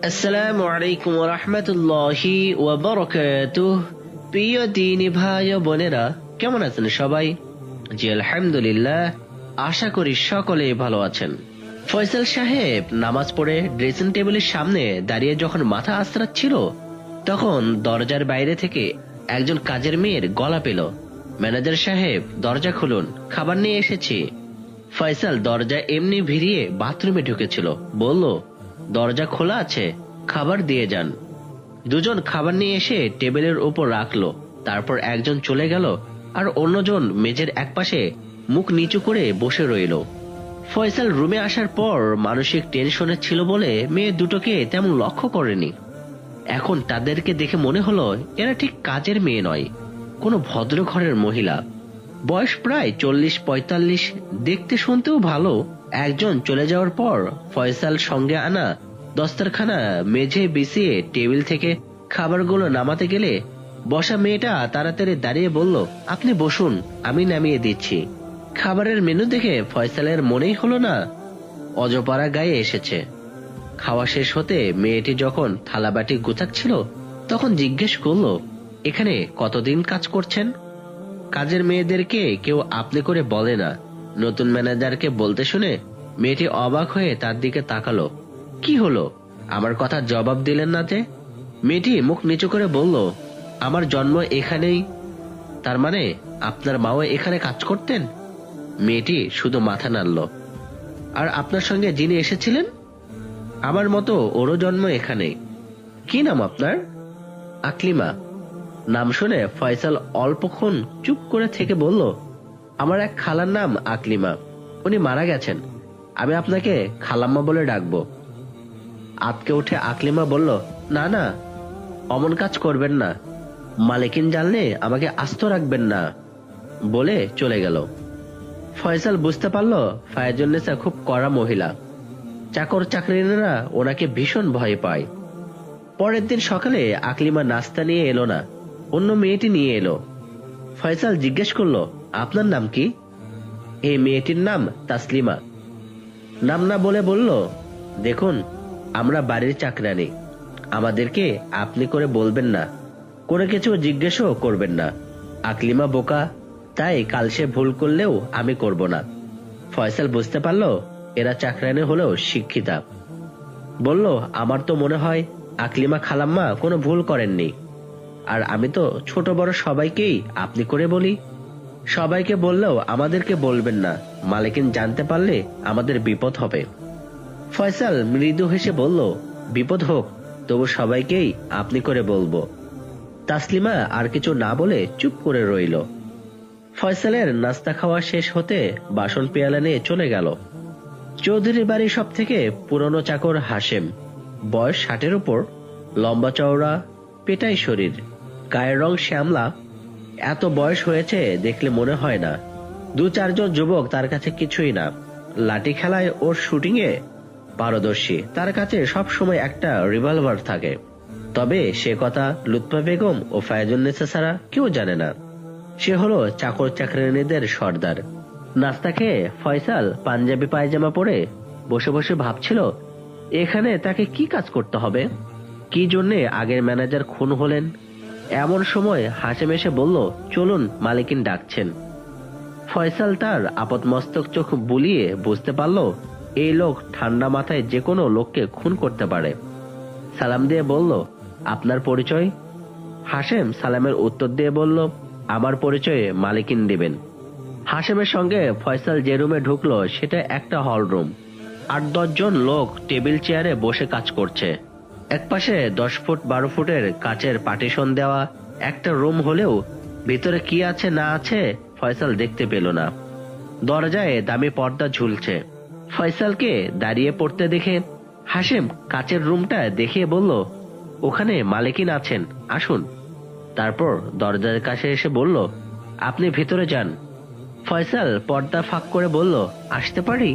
আসসালামু আলাইকুম ওয়া রাহমাতুল্লাহি ওয়া বারাকাতুহু। প্রিয় দিনী ভাই ও বোনেরা, কেমন আছেন সবাই? জি আলহামদুলিল্লাহ, আশা করি সকলেই ভালো আছেন। ফয়সাল সাহেব নামাজ পড়ে ড্রেসিং টেবিলের সামনে দাঁড়িয়ে যখন মাথা আঁচড়াচ্ছিল, তখন দরজার বাইরে থেকে একজন কাজের মেয়ের গলা পেল, ম্যানেজার সাহেব দরজা খুলুন, খাবার নিয়ে এসেছি। ফয়সাল দরজা এমনি ভিড়িয়ে বাথরুমে ঢুকেছিল, বলল, দরজা খোলা আছে, খাবার দিয়ে যান। দুজন খাবার নিয়ে এসে টেবিলের উপর রাখলো। তারপর একজন চলে গেল আর অন্যজন মেঝের একপাশে মুখ নিচু করে বসে রইল। ফয়সাল রুমে আসার পর মানসিক টেনশনে ছিল বলে মেয়ে দুটোকে তেমন লক্ষ্য করেনি। এখন তাদেরকে দেখে মনে হলো এরা ঠিক কাজের মেয়ে নয়, কোনো ভদ্র ঘরের মহিলা। বয়স প্রায় 40-45, দেখতে শুনতেও ভালো। একজন চলে যাওয়ার পর ফয়সাল সঙ্গে আনা দস্তরখানা মেঝে বিছিয়ে টেবিল থেকে খাবারগুলো নামাতে গেলে বসা মেয়েটা তাড়াতাড়ি দাঁড়িয়ে বলল, আপনি বসুন, আমি নামিয়ে দিচ্ছি। খাবারের মেনু দেখে ফয়সালের মনেই হলো না অজপাড়া গায়ে এসেছে। খাওয়া শেষ হতে মেয়েটি যখন থালাবাটি গুছাচ্ছিল তখন জিজ্ঞেস করলো, এখানে কতদিন কাজ করছেন? কাজের মেয়েদেরকে কেউ আপনি করে বলে না। নতুন ম্যানেজারকে বলতে শুনে মেয়েটি অবাক হয়ে তার দিকে তাকালো। কি হলো, আমার কথার জবাব দিলেন না যে? মেয়েটি মুখ নিচু করে বলল, আমার জন্ম এখানেই। তার মানে আপনার মাও এখানে কাজ করতেন? মেয়েটি শুধু মাথা নাড়ল। আর আপনার সঙ্গে যিনি এসেছিলেন? আমার মতো ওরও জন্ম এখানেই। কি নাম আপনার? আকলিমা। নাম শুনে ফয়সাল অল্পক্ষণ চুপ করে থেকে বলল, আমার এক খালার নাম আকলিমা, উনি মারা গেছেন, আমি আপনাকে খালাম্মা বলে ডাকবো। আতকে উঠে আকলিমা বলল, না না, অমন কাজ করবেন না, মালিকিন জানলে আমাকে আস্ত রাখবেন না, বলে চলে গেল। ফয়সাল বুঝতে পারল ফায়াজুন্নেসা খুব কড়া মহিলা। চাকর চাকরিরা ওনাকে ভীষণ ভয় পায়। পরের দিন সকালে আকলিমা নাস্তা নিয়ে এলো না, অন্য মেয়েটি নিয়ে এলো। ফয়সাল জিজ্ঞেস করলো, আপনার নাম কি? এই মেয়েটির নাম তাসলিমা। নাম না বলে বলল, দেখুন, আমরা বাড়ির চাকরানি, আমাদেরকে আপনি করে বলবেন না, করে কিছু জিজ্ঞেসও করবেন না। আকলিমা বোকা, তাই কাল সে ভুল করলেও আমি করব না। ফয়সাল বুঝতে পারলো এরা চাকরানি হলেও শিক্ষিতা। বলল, আমার তো মনে হয় আকলিমা খালাম্মা কোনো ভুল করেননি, আর আমি তো ছোট বড় সবাইকেই আপনি করে বলি। সবাইকে বললেও আমাদেরকে বলবেন না, মালিকিন জানতে পারলে আমাদের বিপদ হবে। ফয়সাল মৃদু হেসে বলল, বিপদ হোক, তবু সবাইকেই আপনি করে বলবো। তাসলিমা আর কিছু না বলে চুপ করে রইল। ফয়সালের নাস্তা খাওয়া শেষ হতে বাসন পেয়ালা নিয়ে চলে গেল। চৌধুরী বাড়ি সব থেকে পুরনো চাকর হাশেম, বয়স 60-এর উপর, লম্বা চওড়া, পেটাই শরীর, গায়ের রং শ্যামলা। এত বয়স হয়েছে দেখলে মনে হয় না। 2-4 জন যুবক তার কাছে কিছুই না। লাঠি খেলায় ওর শুটিং এ পারদর্শী, তার কাছে সব সময় একটা রিভলভার থাকে। তবে সে কথা লুৎফা বেগম ও ফায়াজুন্নেসা ছাড়া কেউ জানে না। সে হলো চাকর চাকরানীদের সর্দার। নাস্তা খেয়ে ফয়সাল পাঞ্জাবি পায়জামা পরে বসে বসে ভাবছিল এখানে তাকে কি কাজ করতে হবে, কি জন্যে আগের ম্যানেজার খুন হলেন। এমন সময় হাসেম এসে বলল, চলুন, মালিকিন ডাকছেন। ফয়সাল তার আপদমস্তক চোখ বুলিয়ে বুঝতে পারল এই লোক ঠান্ডা মাথায় যে কোনো লোককে খুন করতে পারে। সালাম দিয়ে বলল, আপনার পরিচয়? হাসেম সালামের উত্তর দিয়ে বলল, আমার পরিচয় মালিকিন দিবেন। হাসেমের সঙ্গে ফয়সাল যে রুমে ঢুকলো সেটা একটা হল রুম। 8-10 জন লোক টেবিল চেয়ারে বসে কাজ করছে। একপাশে 10 ফুট 12 ফুটের কাচের পার্টিশন দেওয়া একটা রুম হলেও ভিতরে কি আছে না আছে ফয়সাল দেখতে পেল না। দরজায় দামি পর্দা ঝুলছে। ফয়সালকে দাঁড়িয়ে পড়তে দেখে হাসেম কাচের রুমটা দেখিয়ে বলল, ওখানে মালিকিন আছেন, আসুন। তারপর দরজার কাছে এসে বলল, আপনি ভিতরে যান। ফয়সাল পর্দা ফাঁক করে বলল, আসতে পারি?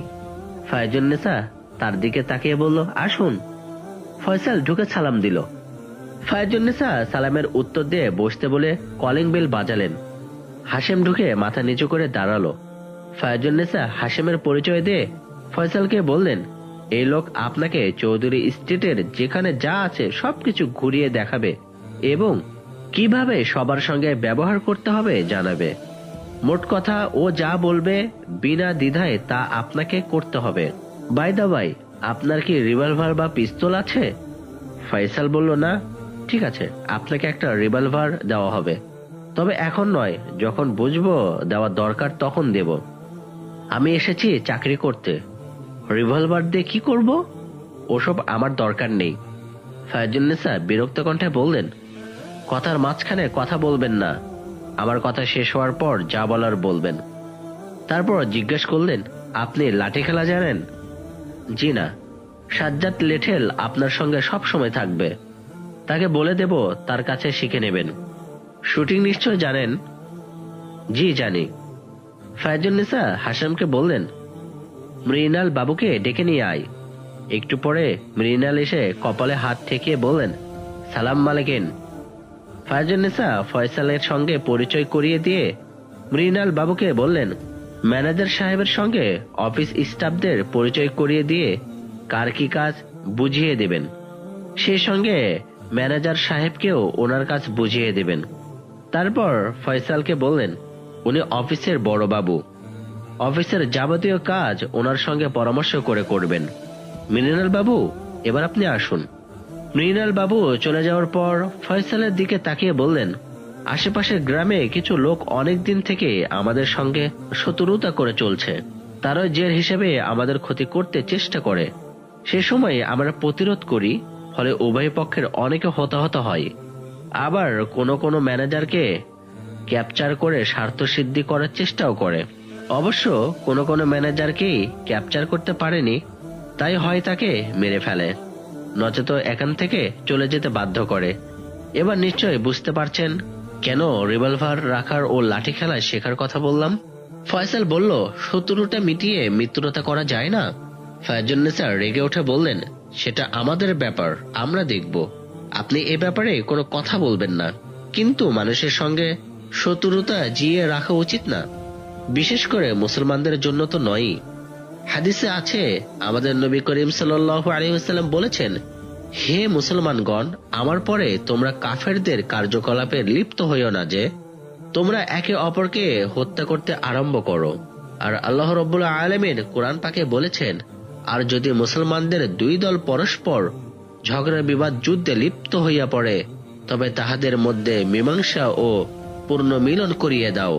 ফায়াজুন্নেসা তার দিকে তাকিয়ে বলল, আসুন। ফয়সাল ঢুকে সালাম দিল। ফায়াজুন্নেসা সালামের উত্তর দিয়ে বসতে বলে কলিং বেল বাজালেন। হাসেম ঢুকে মাথা নিচু করে দাঁড়ালো। ফায়াজুন্নেসা হাসেমের পরিচয় দিয়ে ফয়সালকে বললেন, এই লোক আপনাকে চৌধুরী স্টেটের যেখানে যা আছে সবকিছু ঘুরিয়ে দেখাবে এবং কিভাবে সবার সঙ্গে ব্যবহার করতে হবে জানাবে। মোট কথা ও যা বলবে বিনা দ্বিধায় তা আপনাকে করতে হবে। বাই দা বাই, আপনার কি রিভলভার বা পিস্তল আছে? ফয়সাল বলল, না। ঠিক আছে, আপনাকে একটা রিভলভার দেওয়া হবে, তবে এখন নয়, যখন বুঝবো দেওয়া দরকার তখন দেব। আমি এসেছি চাকরি করতে, রিভলভার দিয়ে কি করব? ওসব আমার দরকার নেই। ফায়াজুন্নেসা বিরক্ত কণ্ঠে বললেন, কথার মাঝখানে কথা বলবেন না, আমার কথা শেষ হওয়ার পর যা বলার বলবেন। তারপর জিজ্ঞেস করলেন, আপনি লাঠি খেলা জানেন? জি না। সাজ্জাদ লেঠেল আপনার সঙ্গে সব সময় থাকবে, তাকে বলে দেব তার কাছে শিখে নেবেন। শুটিং নিশ্চয় জানেন? জি জানি। ফায়াজুন্নেসা হাশেমকে বললেন, মৃণাল বাবুকে ডেকে নিয়ে আয়। একটু পরে মৃণাল এসে কপালে হাত ঠেকিয়ে বললেন, সালাম মালেকিন। ফায়াজুন্নেসা ফয়সালের সঙ্গে পরিচয় করিয়ে দিয়ে মৃণাল বাবুকে বললেন, ম্যানেজার সাহেবের সঙ্গে অফিস স্টাফদের পরিচয় করিয়ে দিয়ে কার কি কাজ বুঝিয়ে দেবেন, সেই সঙ্গে ম্যানেজার সাহেবকেও ওনার কাজ বুঝিয়ে দেবেন। তারপর ফয়সালকে বললেন, উনি অফিসের বড় বাবু, অফিসের যাবতীয় কাজ ওনার সঙ্গে পরামর্শ করে করবেন। মৃণাল বাবু, এবার আপনি আসুন। মৃণাল বাবু চলে যাওয়ার পর ফয়সালের দিকে তাকিয়ে বললেন, আশেপাশের গ্রামে কিছু লোক অনেক দিন থেকে আমাদের সঙ্গে শত্রুতা করে চলছে, তারা জের হিসেবে আমাদের ক্ষতি করতে চেষ্টা করে। সে সময় আমরা প্রতিরোধ করি, ফলে উভয় পক্ষের অনেকে হতাহত হয়। আবার কোনো কোনো ম্যানেজারকে ক্যাপচার করে স্বার্থ সিদ্ধি করার চেষ্টাও করে। অবশ্য কোনো কোনো ম্যানেজারকেই ক্যাপচার করতে পারেনি, তাই হয় তাকে মেরে ফেলে, নচেত এখান থেকে চলে যেতে বাধ্য করে। এবার নিশ্চয় বুঝতে পারছেন কেন রিভলভার রাখার ও লাঠি খেলায় শেখার কথা বললাম। ফয়সাল বলল, শত্রুতা মিটিয়ে মিত্রতা করা যায় না? ফায়াজুন্নেসা রেগে উঠে বললেন, সেটা আমাদের ব্যাপার, আমরা দেখব, আপনি এ ব্যাপারে কোনো কথা বলবেন না। কিন্তু মানুষের সঙ্গে শত্রুতা জিয়ে রাখা উচিত না, বিশেষ করে মুসলমানদের জন্য তো নয়। হাদিসে আছে, আমাদের নবী করিম সাল্লাল্লাহু আলাইহি ওয়াসাল্লাম বলেছেন, হে মুসলমানগণ, আমার পরে তোমরা কাফেরদের কার্যকলাপে লিপ্ত হইও না যে তোমরা একে অপরকে হত্যা করতে আরম্ভ করো। আর আল্লাহ রাব্বুল আলামিন কোরআন পাকে বলেছেন, আর যদি মুসলমানদের দুই দল পরস্পর ঝগড়া বিবাদ যুদ্ধে লিপ্ত হইয়া পড়ে, তবে তাহাদের মধ্যে মীমাংসা ও পূর্ণ মিলন করিয়ে দাও।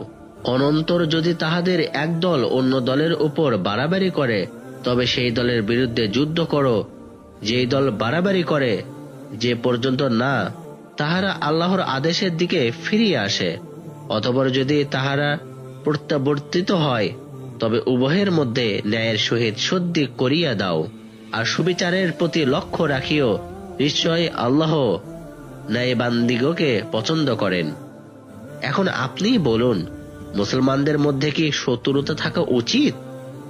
অনন্তর যদি তাহাদের এক দল অন্য দলের উপর বাড়াবাড়ি করে, তবে সেই দলের বিরুদ্ধে যুদ্ধ করো। যেই দল বাড়াবাড়ি করে যে পর্যন্ত না তাহারা আল্লাহর আদেশের দিকে ফিরিয়ে আসে, অতঃপর যদি তাহারা প্রত্যাবর্তিত হয়, তবে উভয়ের মধ্যে ন্যায়ের সহিত সদ্ধি করিয়া দাও, আর সুবিচারের প্রতি লক্ষ্য রাখিও। নিশ্চয় আল্লাহ ন্যায়বান্দিগকে পছন্দ করেন। এখন আপনিই বলুন, মুসলমানদের মধ্যে কি শত্রুতা থাকা উচিত?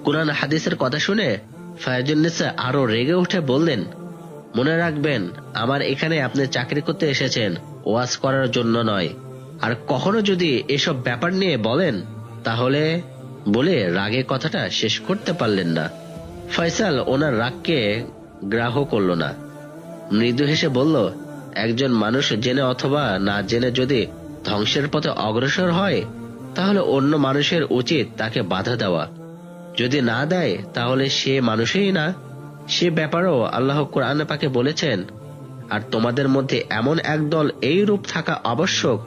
কুরআন হাদিসের কথা শুনে ফায়াজুন্নেসা আরো রেগে উঠে বললেন, মনে রাখবেন, আমার এখানে আপনি চাকরি করতে এসেছেন, ওয়াজ করার জন্য নয়। আর কখনো যদি এসব ব্যাপার নিয়ে বলেন, তাহলে বলে রাগে কথাটা শেষ করতে পারলেন না। ফয়সাল ওনার রাগকে গ্রাহ্য করল না, মৃদু হেসে বলল, একজন মানুষ জেনে অথবা না জেনে যদি ধ্বংসের পথে অগ্রসর হয়, তাহলে অন্য মানুষের উচিত তাকে বাধা দেওয়া। যদি না দেয়, তাহলে সে মানুষই না। সে ব্যাপারেও আল্লাহ কোরআনে পাকে বলেছেন, আর তোমাদের মধ্যে এমন এক দল এই রূপ থাকা আবশ্যক,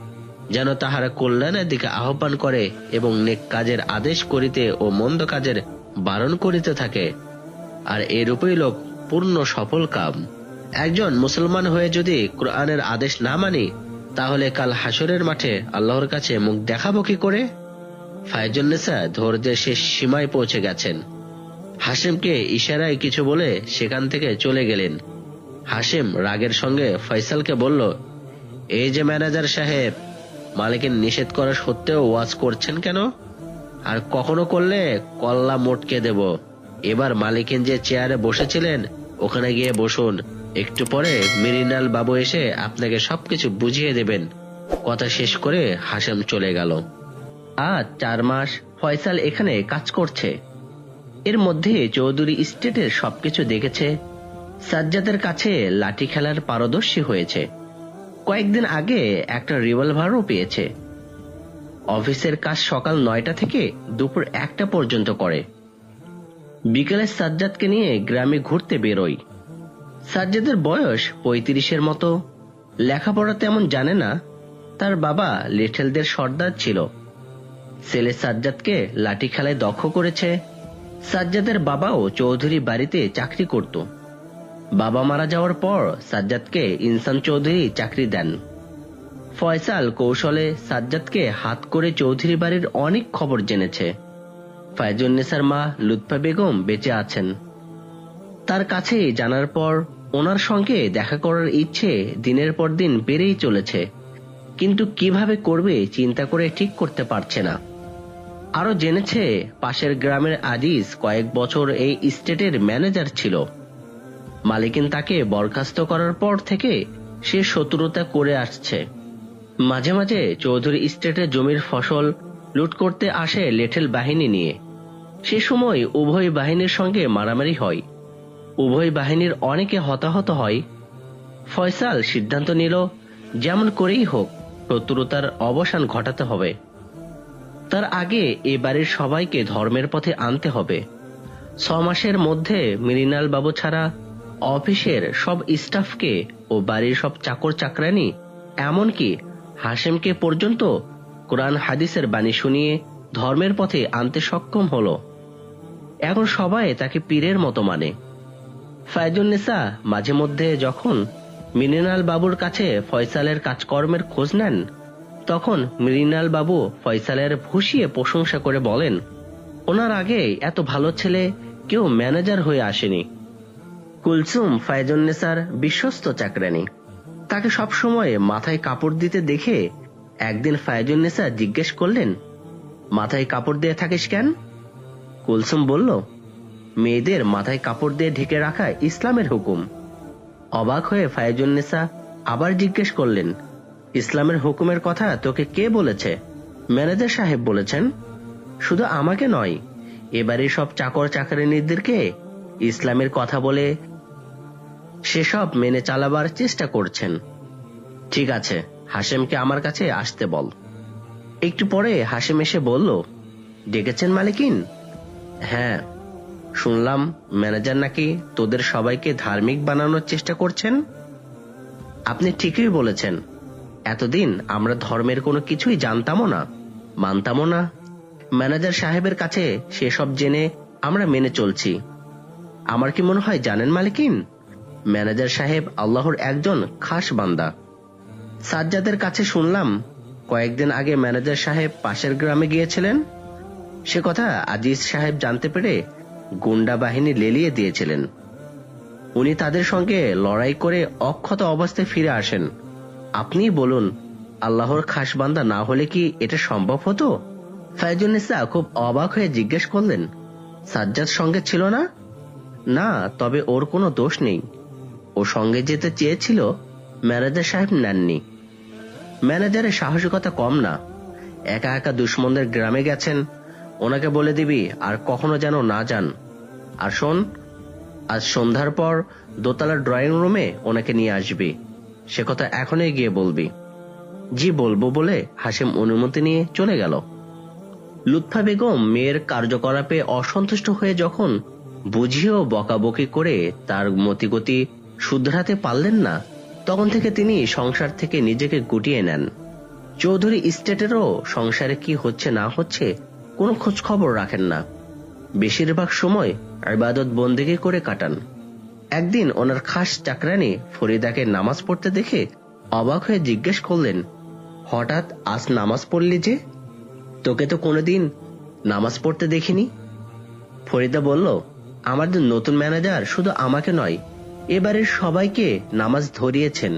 যেন তাহারা কল্যাণের দিকে আহ্বান করে এবং নেক কাজের আদেশ করিতে ও মন্দ কাজের বারণ করিতে থাকে, আর এরূপই লোক পূর্ণ সফল কাম। একজন মুসলমান হয়ে যদি কোরআনের আদেশ না মানি, তাহলে কাল হাসরের মাঠে আল্লাহর কাছে মুখ দেখাবো কি করে? ফায়াজুন্নেসা ধৈর্যের শেষ সীমায় পৌঁছে গেছেন। হাশেমকে ইশারায় কিছু বলে সেখান থেকে চলে গেলেন। হাশেম রাগের সঙ্গে ফয়সালকে বলল, এই যে ম্যানেজার সাহেব, মালিকের নিষেধ করা সত্ত্বেও ওয়াজ করছেন কেন? আর কখনো করলে কল্লা মোটকে দেব। এবার মালিকের যে চেয়ারে বসেছিলেন ওখানে গিয়ে বসুন, একটু পরে মৃণাল বাবু এসে আপনাকে সবকিছু বুঝিয়ে দেবেন। কথা শেষ করে হাশেম চলে গেল। আজ 4 মাস ফয়সাল এখানে কাজ করছে। এর মধ্যে চৌধুরী স্টেটের সবকিছু দেখেছে। সাজ্জাদের কাছে লাঠি খেলার পারদর্শী হয়েছে। কয়েকদিন আগে একটা রিভলভারও পেয়েছে। অফিসের কাজ সকাল 9টা থেকে দুপুর 1টা পর্যন্ত করে। বিকেলে সাজ্জাদকে নিয়ে গ্রামে ঘুরতে বেরোয়। সাজ্জাদের বয়স 35-এর মতো। লেখাপড়া তেমন জানে না। তার বাবা লিটলদের সর্দার ছিল। ছেলে সাজ্জাদকে লাঠি খেলায় দক্ষ করেছে। সাজ্জাদের বাবাও চৌধুরী বাড়িতে চাকরি করত। বাবা মারা যাওয়ার পর সাজ্জাদকে ইনসান চৌধুরী চাকরি দেন। ফয়সাল কৌশলে সাজ্জাদকে হাত করে চৌধুরী বাড়ির অনেক খবর জেনেছে। ফায়জুন্নেসার মা লুৎফা বেগম বেঁচে আছেন। তার কাছে জানার পর ওনার সঙ্গে দেখা করার ইচ্ছে দিনের পর দিন বেড়েই চলেছে, কিন্তু কিভাবে করবে চিন্তা করে ঠিক করতে পারছে না। আরো জেনেছে পাশের গ্রামের আজিজ কয়েক বছর এই স্টেটের ম্যানেজার ছিল। মালিকিন তাকে বরখাস্ত করার পর থেকে সে শত্রুতা করে আসছে। মাঝে মাঝে চৌধুরী স্টেটের জমির ফসল লুট করতে আসে লেঠেল বাহিনী নিয়ে। সে সময় উভয় বাহিনীর সঙ্গে মারামারি হয়। উভয় বাহিনীর অনেকে হতাহত হয়। ফয়সাল সিদ্ধান্ত নিল যেমন করেই হোক শত্রুতার অবসান ঘটাতে হবে। তার আগে এ বাড়ির সবাইকে ধর্মের পথে আনতে হবে। 6 মাসের মধ্যে মৃণাল বাবু ছাড়া অফিসের সব স্টাফকে ও বাড়ির সব চাকর চাকরানি এমনকি হাশেমকে পর্যন্ত কোরআন হাদিসের বাণী শুনিয়ে ধর্মের পথে আনতে সক্ষম হলো। এখন সবাই তাকে পীরের মতো মানে। ফায়জুন্নেসা মাঝে মধ্যে যখন মৃণাল বাবুর কাছে ফয়সালের কাজকর্মের খোঁজ নেন, তখন মৃণাল বাবু ফয়সালের ভুষিয়ে প্রশংসা করে বলেন, ওনার আগে এত ভালো ছেলে কেউ ম্যানেজার হয়ে আসেনি। কুলসুম ফায়জুন্নেসার বিশ্বস্ত চাকরানি। তাকে সবসময় মাথায় কাপড় দিতে দেখে একদিন ফায়জুন্নেসা জিজ্ঞেস করলেন, মাথায় কাপড় দিয়ে থাকিস কেন? কুলসুম বলল, মেয়েদের মাথায় কাপড় দিয়ে ঢেকে রাখা ইসলামের হুকুম। অবাক হয়ে ফায়জুন্নেসা আবার জিজ্ঞেস করলেন, ইসলামের হুকুমের কথা তোকে কে বলেছে? ম্যানেজার সাহেব বলেছেন। শুধু আমাকে নয়, এবারে সব চাকর চাকরানিদেরকে ইসলামের কথা বলে সেসব মেনে চালাবার চেষ্টা করছেন। ঠিক আছে, হাশেমকে আমার কাছে আসতে বল। একটু পরে হাশেম এসে বলল, ডেকেছেন মালিকিন? হ্যাঁ, শুনলাম ম্যানেজার নাকি তোদের সবাইকে ধার্মিক বানানোর চেষ্টা করছেন। আপনি ঠিকই বলেছেন। এতদিন আমরা ধর্মের কোনো কিছুই জানতামও না, মানতামও না। ম্যানেজার সাহেবের কাছে সেসব জেনে আমরা মেনে চলছি। আমার কি মনে হয় জানেন মালিকিন, ম্যানেজার সাহেব আল্লাহর একজন খাস বান্দা। সাজ্জাদের কাছে শুনলাম কয়েকদিন আগে ম্যানেজার সাহেব পাশের গ্রামে গিয়েছিলেন। সে কথা আজিজ সাহেব জানতে পেরে গুন্ডা বাহিনী লেলিয়ে দিয়েছিলেন। উনি তাদের সঙ্গে লড়াই করে অক্ষত অবস্থায় ফিরে আসেন। আপনিই বলুন, আল্লাহর খাস বান্দা না হলে কি এটা সম্ভব হতো? ফায়জুন্নেসা খুব অবাক হয়ে জিজ্ঞেস করলেন, সাজ্জাদ সঙ্গে ছিল না? না, তবে ওর কোনো দোষ নেই। ও সঙ্গে যেতে চেয়েছিল, ম্যানেজার সাহেব নেননি। ম্যানেজারের সাহসিকতা কম না। একা একা দুশ্মনদের গ্রামে গেছেন। ওনাকে বলে দিবি আর কখনো যেন না যান। আর শোন, আজ সন্ধ্যার পর দোতলার ড্রয়িং রুমে ওনাকে নিয়ে আসবি। সে কথা এখনই গিয়ে বলবি। জি বলবো বলে হাশেম অনুমতি নিয়ে চলে গেল। লুৎফা বেগম মেয়ের কার্যকলাপে অসন্তুষ্ট হয়ে যখন বুঝিয়েও বকাবকি করে তার মতিগতি শুধরাতে পারলেন না, তখন থেকে তিনি সংসার থেকে নিজেকে গুটিয়ে নেন। চৌধুরী স্টেটেরও সংসারে কি হচ্ছে না হচ্ছে কোনো খোঁজ খবর রাখেন না। বেশিরভাগ সময় ইবাদত বন্দেগী করে কাটান। একদিন ওনার খাস চাকরানি ফরিদাকে নামাজ পড়তে দেখে অবাক হয়ে জিজ্ঞেস করলেন, হঠাৎ আজ নামাজ পড়লি যে? তোকে তো কোনোদিন নামাজ পড়তে দেখিনি। ফরিদা বলল, আমাদের নতুন ম্যানেজার শুধু আমাকে নয়, এবারের সবাইকে নামাজ ধরিয়েছেন।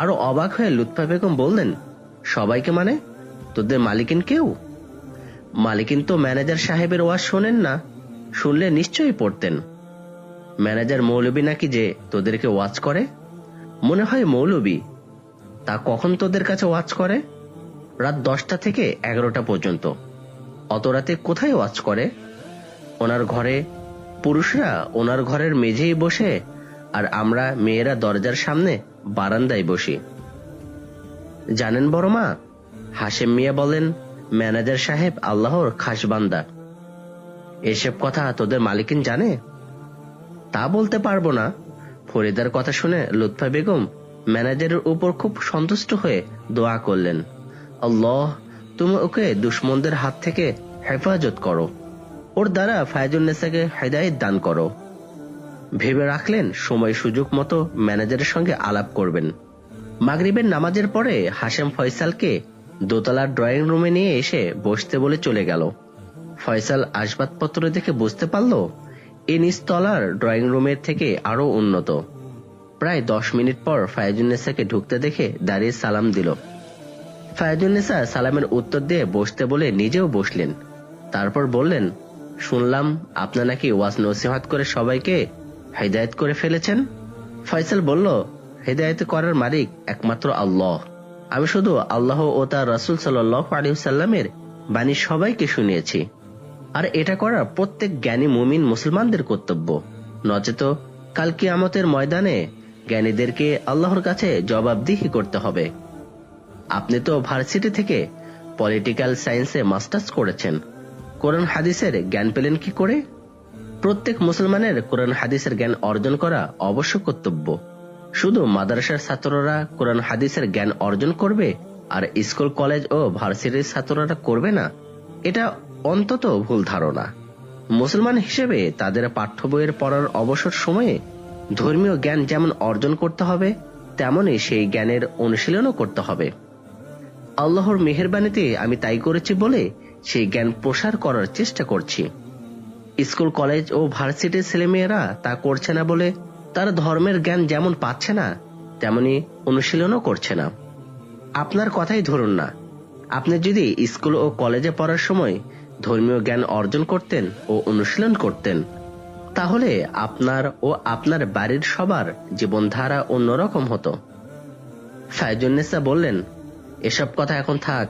আরো অবাক হয়ে লুৎফা বেগম বললেন, সবাইকে মানে তোদের মালিকিন কেউ? মালিকিন তো ম্যানেজার সাহেবের ওয়াজ শোনেন না, শুনলে নিশ্চয়ই পড়তেন। ম্যানেজার মৌলবী নাকি যে তোদেরকে ওয়াজ করে? মনে হয় মৌলবী। তা কখন তোদের কাছে ওয়াজ করে? রাত 10টা থেকে 11টা পর্যন্ত। অত রাতে কোথায় ওয়াজ করে? ওনার ঘরে, পুরুষরা ওনার ঘরের মেঝেই বসে, আর আমরা মেয়েরা দরজার সামনে বারান্দায় বসি। জানেন বড় মা, হাশেম মিয়া বলেন, ম্যানেজার সাহেব আল্লাহর খাস বান্দা। এসব কথা তোদের মালিকিন জানে? তা বলতে পারবো না। ফরিদার কথা শুনে লুৎফা বেগম ম্যানেজারের উপর খুব সন্তুষ্ট হয়ে দোয়া করলেন, আল্লাহ তুমি ওকে দুশমনদের হাত থেকে হেফাজত করো, ওর দ্বারা ফায়জুন্নেসাকে হেদায়েত দান করো। ভেবে রাখলেন সময় সুযোগ মতো ম্যানেজারের সঙ্গে আলাপ করবেন। মাগরিবের নামাজের পরে হাশেম ফয়সালকে দোতলার ড্রয়িং রুমে নিয়ে এসে বসতে বলে চলে গেল। ফয়সাল আসবাবপত্র দেখে বুঝতে পারল এই নিচতলার ড্রয়িং রুমের থেকে আরো উন্নত। প্রায় 10 মিনিট পর ফায়জুন্নেসাকে ঢুকতে দেখে দাঁড়িয়ে সালাম দিল। ফায়জুন্নেসা সালামের উত্তর দিয়ে বসতে বলে নিজেও বসলেন। তারপর বললেন, শুনলাম আপনার নাকি ওয়াজ নসিহত করে সবাইকে হেদায়েত করে ফেলেছেন। ফয়সাল বলল, হেদায়েত করার মালিক একমাত্র আল্লাহ। আমি শুধু আল্লাহ ও তার রাসূল সাল্লাল্লাহু আলাইহি ওয়াসাল্লামের বাণী সবাইকে শুনিয়েছি, আর এটা করা প্রত্যেক জ্ঞানী মুমিন মুসলমানদের কর্তব্য, নচেত কাল কিয়ামতের ময়দানে জ্ঞানীদেরকে আল্লাহর কাছে জবাবদিহি করতে হবে। আপনি তো ভার্সিটি থেকে পলিটিক্যাল সায়েন্সে মাস্টার্স করেছেন, কোরআন হাদিসের জ্ঞান পেলেন কি করে? প্রত্যেক মুসলমানের কোরআন হাদিসের জ্ঞান অর্জন করা অবশ্য কর্তব্য। শুধু মাদ্রাসার ছাত্ররা কোরআন হাদিসের জ্ঞান অর্জন করবে আর স্কুল কলেজ ও ভার্সিটির ছাত্ররা করবে না, এটা অন্তত ভুল ধারণা। মুসলমান হিসেবে তাদের পাঠ্য বইয়ের পড়ার অবসর সময়ে ধর্মীয় জ্ঞান যেমন অর্জন করতে হবে, তেমনি সেই জ্ঞানের অনুশীলনও করতে হবে। আল্লাহর মেহেরবানিতে আমি তাই করেছি বলে সেই জ্ঞান প্রসার করার চেষ্টা করছি। স্কুল কলেজ ও ভার্সিটির ছেলেমেয়েরা তা করছে না বলে তারা ধর্মের জ্ঞান যেমন পাচ্ছে না, তেমনি অনুশীলনও করছে না। আপনার কথাই ধরুন না, আপনি যদি স্কুল ও কলেজে পড়ার সময় ধর্মীয় জ্ঞান অর্জন করতেন ও অনুশীলন করতেন, তাহলে আপনার ও আপনার বাড়ির সবার জীবনধারা অন্যরকম হতো। ফায়জুন্নেসা বললেন, এসব কথা এখন থাক,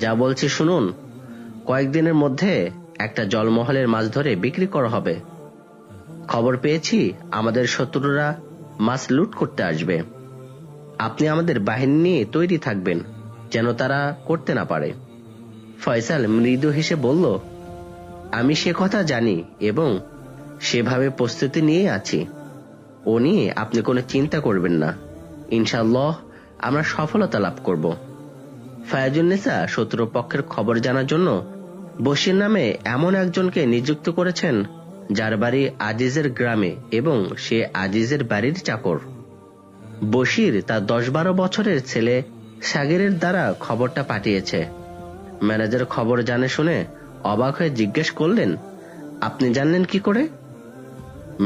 যা বলছি শুনুন। কয়েকদিনের মধ্যে একটা জলমহলের মাছ ধরে বিক্রি করা হবে। খবর পেয়েছি আমাদের শত্রুরা মাছ লুট করতে আসবে। আপনি আমাদের বাহিনী নিয়ে তৈরি থাকবেন যেন তারা করতে না পারে। ফয়সাল মৃদু হেসে বলল, আমি সে কথা জানি এবং সেভাবে প্রস্তুতি নিয়ে আছি। ও নিয়ে আপনি কোনো চিন্তা করবেন না, ইনশাআল্লাহ আমরা সফলতা লাভ করব। ফায়জুন্নেসা শত্রুপক্ষের খবর জানার জন্য বশির নামে এমন একজনকে নিযুক্ত করেছেন যার বাড়ি আজিজের গ্রামে এবং সে আজিজের বাড়ির চাকর। বশির তার 10-12 বছরের ছেলে সাগিরের দ্বারা খবরটা পাঠিয়েছে। ম্যানেজার খবর জানে শুনে অবাক হয়ে জিজ্ঞেস করলেন, আপনি জানলেন কি করে?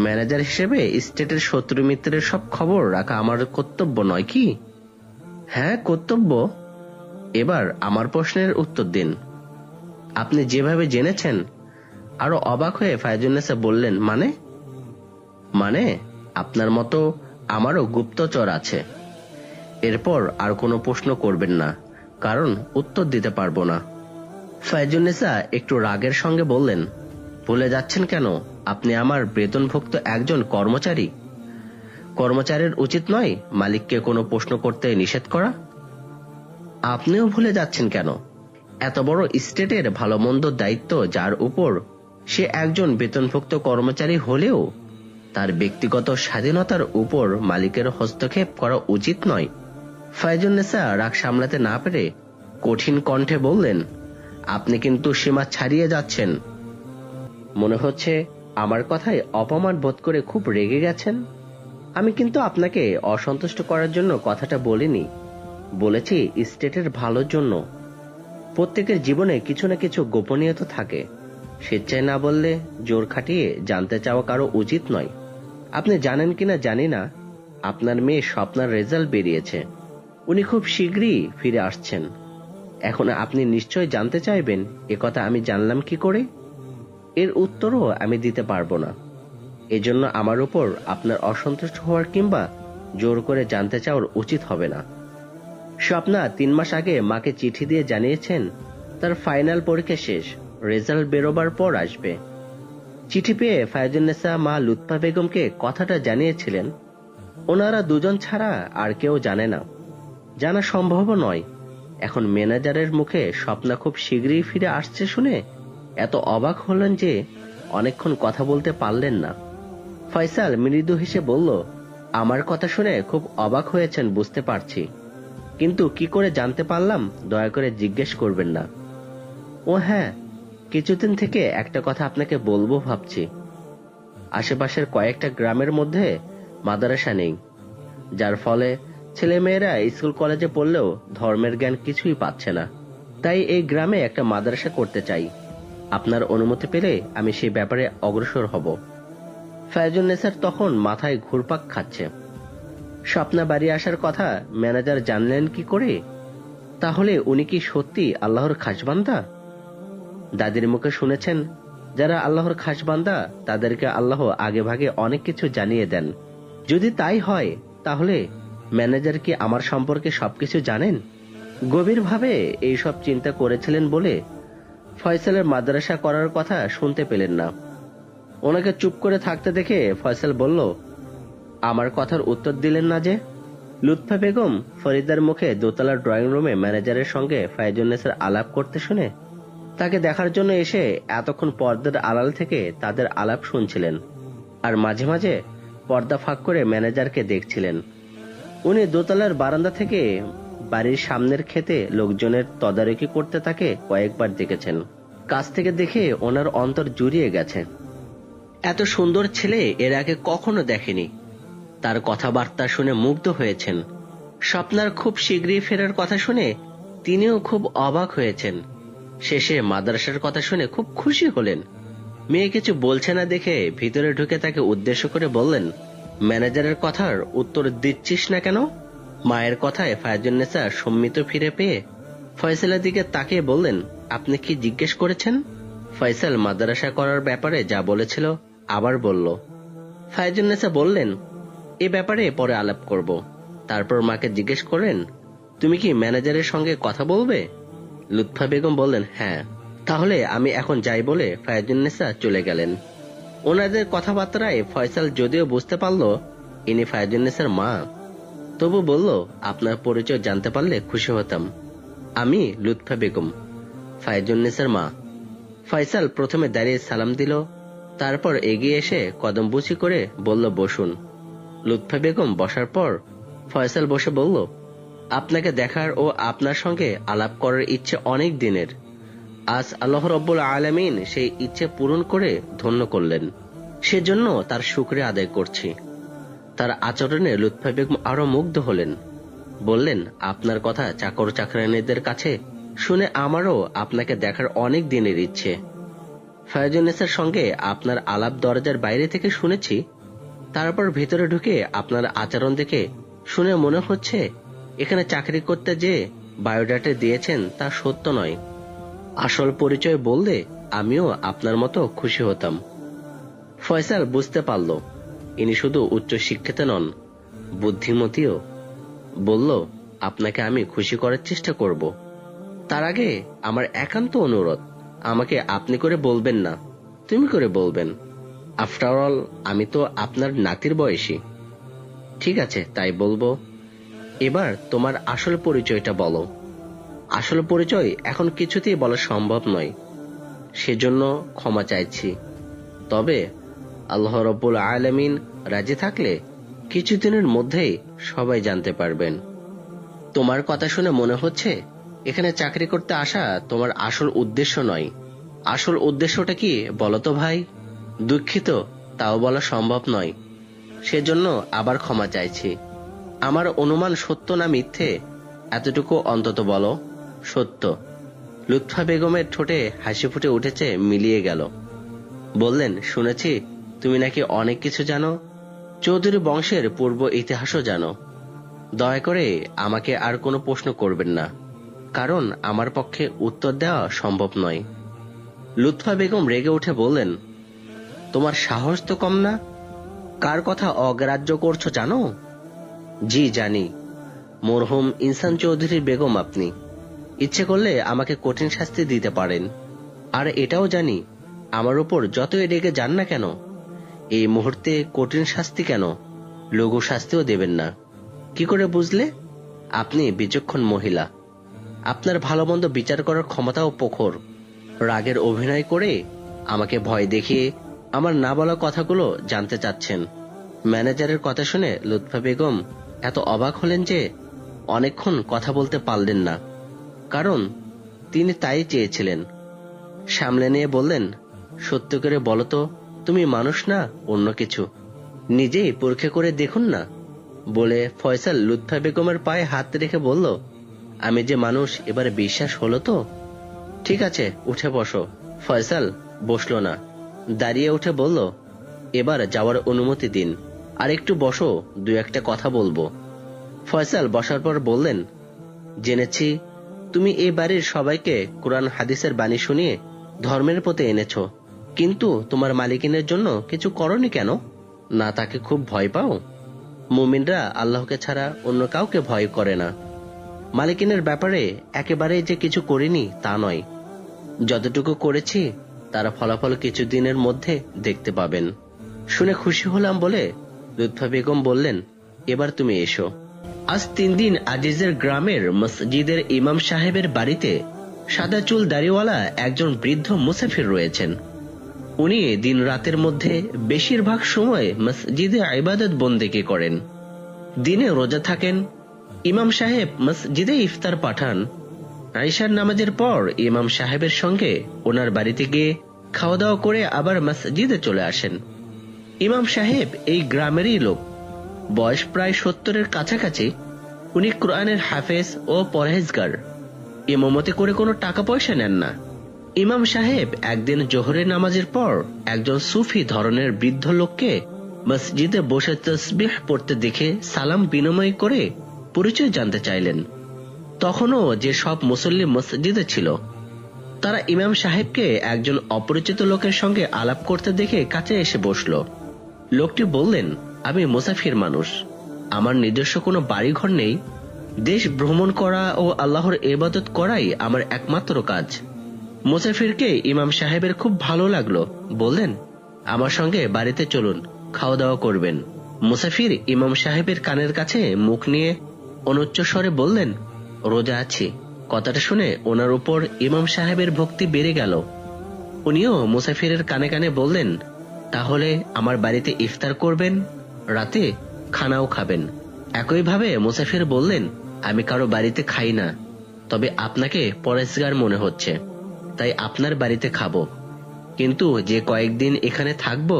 ম্যানেজার হিসেবে স্টেটের শত্রু মিত্রের সব খবর রাখা আমার কর্তব্য নয় কি? হ্যাঁ, কর্তব্য। এবার আমার প্রশ্নের উত্তর দিন। আপনি যেভাবে জেনেছেন। আরো অবাক হয়ে ফায়জুন্নেসা বললেন, মানে আপনার মতো আমারও গুপ্তচর আছে। এরপর আর কোনো প্রশ্ন করবেন না, কারণ উত্তর দিতে পারবো না। ফায়জুন্নেসা একটু রাগের সঙ্গে বললেন, ভুলে যাচ্ছেন কেন আপনি আমার বেতনভুক্ত একজন কর্মচারী? কর্মচারীর উচিত নয় মালিককে কোনো প্রশ্ন করতে নিষেধ করা? আপনিও ভুলে যাচ্ছেন কেন এত বড় স্টেটের ভালো মন্দ দায়িত্ব যার উপর, সে একজন বেতনভুক্ত কর্মচারী হলেও তার ব্যক্তিগত স্বাধীনতার উপর মালিকের হস্তক্ষেপ করা উচিত নয়। ফায়জুন্নেসা রাগ সামলাতে না পেরে কঠিন কণ্ঠে বললেন, আপনি কিন্তু সীমা ছাড়িয়ে যাচ্ছেন। মনে হচ্ছে আমার কথায় অপমান বোধ করে খুব রেগে গেছেন। আমি কিন্তু আপনাকে অসন্তুষ্ট করার জন্য কথাটা বলিনি, বলেছি স্টেটের ভালোর জন্য। প্রত্যেকের জীবনে কিছু না কিছু গোপনীয়তা থাকে, স্বেচ্ছায় না বললে জোর খাটিয়ে জানতে চাওয়া কারো উচিত নয়। আপনি জানেন কিনা জানি না, আপনার মেয়ে স্বপ্নার রেজাল্ট বেরিয়েছে। উনি খুব শীঘ্রই ফিরে আসছেন। এখন আপনি নিশ্চয় জানতে চাইবেন একথা আমি জানলাম কি করে। এর উত্তরও আমি দিতে পারবো না। এজন্য আমার উপর আপনার অসন্তুষ্ট হওয়ার কিংবা জোর করে জানতে চাওয়ার উচিত হবে না। স্বপ্না 3 মাস আগে মাকে চিঠি দিয়ে জানিয়েছেন তার ফাইনাল পরীক্ষা শেষ, রেজাল্ট বেরোবার পর আসবে। চিঠি পেয়ে ফায়জুন্নেসা মা লুৎফা বেগমকে কথাটা জানিয়েছিলেন। ওনারা দুজন ছাড়া আর কেউ জানে না, জানা সম্ভবও নয়। এখন ম্যানেজারের মুখে স্বপ্না খুব শীঘ্রই ফিরে আসছে শুনে এত অবাক হলেন যে অনেকক্ষণ কথা বলতে পারলেন না। ফয়সাল মৃদু হেসে বলল, আমার কথা শুনে খুব অবাক হয়েছেন বুঝতে পারছি, কিন্তু কি করে জানতে পারলাম দয়া করে জিজ্ঞেস করবেন না। ও হ্যাঁ, কিছুদিন থেকে একটা কথা আপনাকে বলবো ভাবছি। আশেপাশের কয়েকটা গ্রামের মধ্যে মাদ্রাসা নেই, যার ফলে ছেলেমেয়েরা স্কুল কলেজে পড়লেও ধর্মের জ্ঞান কিছুই পাচ্ছে না। তাই এই গ্রামে একটা মাদ্রাসা করতে চাই। আপনার অনুমতি পেলে আমি সেই ব্যাপারে অগ্রসর হব। ফায়জুন্নেসার তখন মাথায় ঘুরপাক খাচ্ছে। স্বপ্না বাড়ি আসার কথা ম্যানেজার জানলেন কি করে? তাহলে উনি কি সত্যি আল্লাহর খাসবান্দা? দাদির মুখে শুনেছেন, যারা আল্লাহর খাসবান্দা তাদেরকে আল্লাহ আগে ভাগে অনেক কিছু জানিয়ে দেন। যদি তাই হয় তাহলে ম্যানেজার কি আমার সম্পর্কে সবকিছু জানেন? গভীরভাবে এইসব চিন্তা করেছিলেন বলে ফয়সালের মাদ্রাসা করার কথা শুনতে পেলেন না। ওনাকে চুপ করে থাকতে দেখে ফয়সাল বলল, আমার কথার উত্তর দিলেন না যে? লুৎফা বেগম ফরিদার মুখে দোতলার ড্রয়িং রুমে ম্যানেজারের সঙ্গে ফায়জুন্নেসার আলাপ করতে শুনে তাকে দেখার জন্য এসে এতক্ষণ পর্দার আড়াল থেকে তাদের আলাপ শুনছিলেন, আর মাঝে মাঝে পর্দা ফাঁক করে ম্যানেজারকে দেখছিলেন। উনি দোতলার বারান্দা থেকে বাড়ির সামনের ক্ষেতে লোকজনের তদারকি করতে তাকে কয়েকবার দেখেছেন। কাছ থেকে দেখে ওনার অন্তর জুড়িয়ে গেছে। এত সুন্দর ছেলে এর আগে কখনো দেখেনি। তার কথাবার্তা শুনে মুগ্ধ হয়েছেন। স্বপ্নার খুব শীঘ্রই ফেরার কথা শুনে তিনিও খুব অবাক হয়েছেন। শেষে মাদ্রাসার কথা শুনে খুব খুশি হলেন। মেয়ে কিছু বলছে না দেখে ভিতরে ঢুকে তাকে উদ্দেশ্য করে বললেন, ম্যানেজারের কথার উত্তর দিচ্ছিস না কেন? মায়ের কথায় ফায়জুন্নেসা সম্মিত ফিরে পেয়ে ফয়সালের দিকে তাকিয়ে বললেন, আপনি কি জিজ্ঞেস করেছেন? ফয়সাল মাদ্রাসা করার ব্যাপারে যা বলেছিল আবার বলল। ফায়জুন্নেসা বললেন, এ ব্যাপারে পরে আলাপ করব। তারপর মাকে জিজ্ঞেস করেন, তুমি কি ম্যানেজারের সঙ্গে কথা বলবে? লুৎফা বেগম বললেন, হ্যাঁ। তাহলে আমি এখন যাই বলে ফায়জুন্নেসা চলে গেলেন। ওনাদের কথাবার্তায় ফয়সাল যদিও বুঝতে পারল ইনি ফায়জুন্নেসার মা, তবু বলল, আপনার পরিচয় জানতে পারলে খুশি হতাম। আমি লুৎফা বেগম, ফায়জুন্নেসার মা। ফয়সাল প্রথমে দাঁড়িয়ে সালাম দিল, তারপর এগিয়ে এসে কদম বুচি করে বলল, বসুন। লুৎফা বেগম বসার পর ফয়সাল বসে বলল, আপনাকে দেখার ও আপনার সঙ্গে আলাপ করার ইচ্ছে অনেক দিনের। আজ আল্লাহ রব্বুল আলামিন সেই ইচ্ছে পূরণ করে ধন্য করলেন, সেজন্য তার শুকরিয়া আদায় করছি। তার আচরণে লুৎফা বেগম আরো মুগ্ধ হলেন। বললেন, আপনার কথা চাকর চাকরানীদের কাছে শুনে আমারও আপনাকে দেখার অনেক দিনের ইচ্ছে। ফায়জুন্নেসার সঙ্গে আপনার আলাপ দরজার বাইরে থেকে শুনেছি, তারপর ভিতরে ঢুকে আপনার আচরণ দেখে শুনে মনে হচ্ছে এখানে চাকরি করতে যে বায়োডাটা দিয়েছেন তা সত্য নয়। আসল পরিচয় বললে আমিও আপনার মতো খুশি হতাম। ফয়সাল বুঝতে পারল ইনি শুধু উচ্চ শিক্ষিত নন, বুদ্ধিমতীও। বলল, আপনাকে আমি খুশি করার চেষ্টা করব। তার আগে আমার একান্ত অনুরোধ, আমাকে আপনি করে বলবেন না, তুমি করে বলবেন। আফটার অল আমি তো আপনার নাতির বয়সী। ঠিক আছে, তাই বলবো। এবার তোমার আসল পরিচয়টা বলো। আসল পরিচয় এখন কিছুতেই বলা সম্ভব নয়, সেজন্য ক্ষমা চাইছি। তবে আল্লাহ রব্বুল আলামিন রাজি থাকলে কিছুদিনের মধ্যেই সবাই জানতে পারবেন। তোমার কথা শুনে মনে হচ্ছে এখানে চাকরি করতে আসা তোমার আসল উদ্দেশ্য নয়। আসল উদ্দেশ্যটা কি বলো তো ভাই? দুঃখিত, তাও বলা সম্ভব নয়, সেজন্য আবার ক্ষমা চাইছি। আমার অনুমান সত্য না মিথ্যে এতটুকু অন্তত বলো। সত্য। লুৎফা বেগমের ঠোঁটে হাসি ফুটে উঠেছে, মিলিয়ে গেল। বললেন, শুনেছি তুমি নাকি অনেক কিছু জানো, চৌধুরী বংশের পূর্ব ইতিহাসও জানো। দয়া করে আমাকে আর কোনো প্রশ্ন করবেন না, কারণ আমার পক্ষে উত্তর দেওয়া সম্ভব নয়। লুৎফা বেগম রেগে উঠে বললেন, তোমার সাহস তো কম না, কার কথা অগ্রাহ্য করছো জানো? জি জানি, মরহুম ইনসান চৌধুরীর বেগম আপনি। ইচ্ছে করলে আমাকে কঠিন শাস্তি দিতে পারেন। আর এটাও জানি আমার উপর যতই রেগে যান না কেন, এই মুহূর্তে কঠিন শাস্তি কেন, লঘু শাস্তিও দেবেন না। কি করে বুঝলে? আপনি বিচক্ষণ মহিলা, আপনার ভালো মন্দ বিচার করার ক্ষমতাও প্রখর। রাগের অভিনয় করে আমাকে ভয় দেখিয়ে আমার না বলা কথাগুলো জানতে চাচ্ছেন। ম্যানেজারের কথা শুনে লুৎফা বেগম এত অবাক হলেন যে অনেকক্ষণ কথা বলতে পারলেন না, কারণ তিনি তাই চেয়েছিলেন। সামলে নিয়ে বললেন, সত্য করে বলো তো, তুমি মানুষ না অন্য কিছু? নিজেই পরীক্ষা করে দেখুন না, বলে ফয়সাল লুৎফা বেগমের পায়ে হাত রেখে বলল, আমি যে মানুষ এবারে বিশ্বাস হলো তো? ঠিক আছে, উঠে বসো। ফয়সাল বসল না, দাঁড়িয়ে উঠে বলল, এবার যাওয়ার অনুমতি দিন, আর একটু বসো, দু একটা কথা বলবো। ফয়সাল বসার পর বললেন, জেনেছি তুমি এই বাড়ির সবাইকে কোরআন হাদিসের বাণী শুনিয়ে ধর্মের পথে এনেছ, কিন্তু তোমার মালিকিনের জন্য কিছু করনি কেন? না তাকে খুব ভয় পাও? মুমিনরা আল্লাহকে ছাড়া অন্য কাউকে ভয় করে না। মালিকিনের ব্যাপারে একেবারেই যে কিছু করিনি তা নয়, যতটুকু করেছি তার ফলাফল কিছুদিনের মধ্যে দেখতে পাবেন। শুনে খুশি হলাম বলে লুৎফা বেগম বললেন, এবার তুমি এসো। আজ 3 দিন আজিজের গ্রামের মসজিদের ইমাম সাহেবের বাড়িতে সাদা চুল দাড়িওয়ালা একজন বৃদ্ধ মুসাফির রয়েছেন। উনি দিন রাতের মধ্যে বেশিরভাগ সময় মসজিদে ইবাদত বন্দেগী করেন। দিনে রোজা থাকেন। ইমাম সাহেব মসজিদে ইফতার পাঠান। আয়েশার নামাজের পর ইমাম সাহেবের সঙ্গে ওনার বাড়িতে গিয়ে খাওয়া দাওয়া করে আবার মসজিদে চলে আসেন। ইমাম সাহেব এই গ্রামেরই লোক, বয়স প্রায় 70-এর কাছাকাছি। উনি কোরআনের হাফেজ ও পরহেজগার। ইমামতি করে কোনো টাকা পয়সা নেন না। ইমাম সাহেব একদিন জোহরের নামাজের পর একজন সুফি ধরনের বৃদ্ধ লোককে মসজিদে বসে তাসবিহ পড়তে দেখে সালাম বিনিময় করে পরিচয় জানতে চাইলেন। তখনও যে সব মুসল্লি মসজিদে ছিল, তারা ইমাম সাহেবকে একজন অপরিচিত লোকের সঙ্গে আলাপ করতে দেখে কাছে এসে বসল। লোকটি বললেন, আমি মুসাফির মানুষ, আমার নিজস্ব কোনো বাড়িঘর নেই। দেশ ভ্রমণ করা ও আল্লাহর ইবাদত করাই আমার একমাত্র কাজ। মুসাফিরকে ইমাম সাহেবের খুব ভালো লাগলো, বললেন, আমার সঙ্গে বাড়িতে চলুন, খাওয়া দাওয়া করবেন। মুসাফির ইমাম সাহেবের কানের কাছে মুখ নিয়ে অনুচ্চ স্বরে বললেন, রোজা আছি। কথাটা শুনে ওনার উপর ইমাম সাহেবের ভক্তি বেড়ে গেল। উনিও মুসাফিরের কানে কানে বললেন, তাহলে আমার বাড়িতে ইফতার করবেন, রাতে খানাও খাবেন। একইভাবে মুসাফির বললেন, আমি কারো বাড়িতে খাই না, তবে আপনাকে পরেশগার মনে হচ্ছে, তাই আপনার বাড়িতে খাবো, কিন্তু যে কয়েকদিন এখানে থাকবো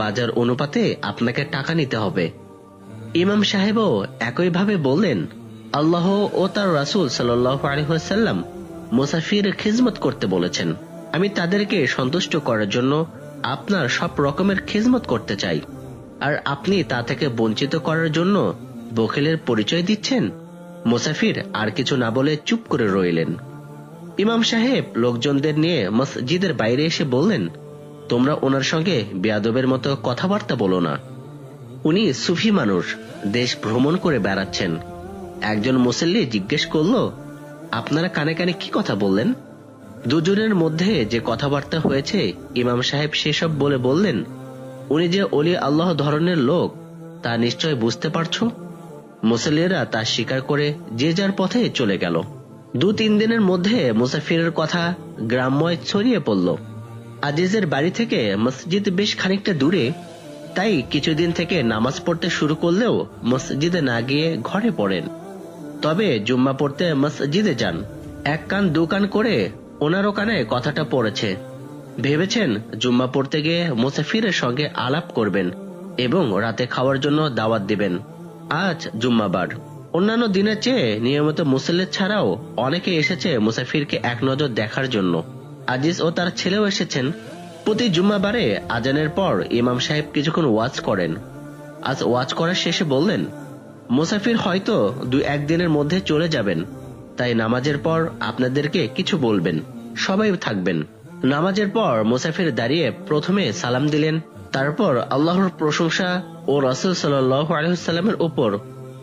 বাজার অনুপাতে আপনাকে টাকা নিতে হবে। ইমাম সাহেবও একইভাবে বললেন, আল্লাহ ও তার রাসূল সাল্লাল্লাহু আলাইহি ওয়াসাল্লাম মুসাফিরের খিদমত করতে বলেছেন। আমি তাদেরকে সন্তুষ্ট করার জন্য আপনার সব রকমের খিদমত করতে চাই, আর আপনি তা থেকে বঞ্চিত করার জন্য বখিলের পরিচয় দিচ্ছেন। মুসাফির আর কিছু না বলে চুপ করে রইলেন। ইমাম সাহেব লোকজনদের নিয়ে মসজিদের বাইরে এসে বললেন, তোমরা ওনার সঙ্গে বেয়াদবের মতো কথাবার্তা বলো না। উনি সুফি মানুষ, দেশ ভ্রমণ করে বেড়াচ্ছেন। একজন মুসল্লি জিজ্ঞেস করল, আপনারা কানে কানে কি কথা বললেন? দুজনের মধ্যে যে কথাবার্তা হয়েছে ইমাম সাহেব সেসব বলে বললেন, উনি যে ওলি আল্লাহ ধরনের লোক তা নিশ্চয় বুঝতে পারছো। মুসল্লিরা তা স্বীকার করে যে যার পথে চলে গেল। 2-3 দিনের মধ্যে মুসাফিরের কথা গ্রাম্যয় ছড়িয়ে পড়ল। আজিজের বাড়ি থেকে মসজিদ বেশ খানিকটা দূরে, তাই কিছুদিন থেকে নামাজ পড়তে শুরু করলেও মসজিদে না গিয়ে ঘরে পড়েন। তবে জুম্মা পড়তে মসজিদে যান। 1 কান 2 কান করে ওনারও কানে কথাটা পড়েছে। ভেবেছেন জুম্মা পড়তে গিয়ে মুসাফিরের সঙ্গে আলাপ করবেন এবং রাতে খাওয়ার জন্য দাওয়াত দিবেন। আজ জুম্মাবার। অন্যান্য দিনের চেয়ে নিয়মিত মুসল্লি ছাড়াও অনেকে এসেছে মুসাফিরকে এক নজর দেখার জন্য। আজিজ ও তার ছেলেও এসেছেন। প্রতি জুম্মাবারে আজানের পর ইমাম সাহেব কিছুক্ষণ ওয়াজ করেন। আজ ওয়াজ করার শেষে বললেন, মুসাফির হয়তো 2-1 দিনের মধ্যে চলে যাবেন, তাই নামাজের পর আপনাদেরকে কিছু বলবেন, সবাই থাকবেন। নামাজের পর মুসাফির দাঁড়িয়ে প্রথমে সালাম দিলেন, তারপর আল্লাহর প্রশংসা ও রাসূল সাল্লাল্লাহু আলাইহি ওয়াসাল্লামের উপর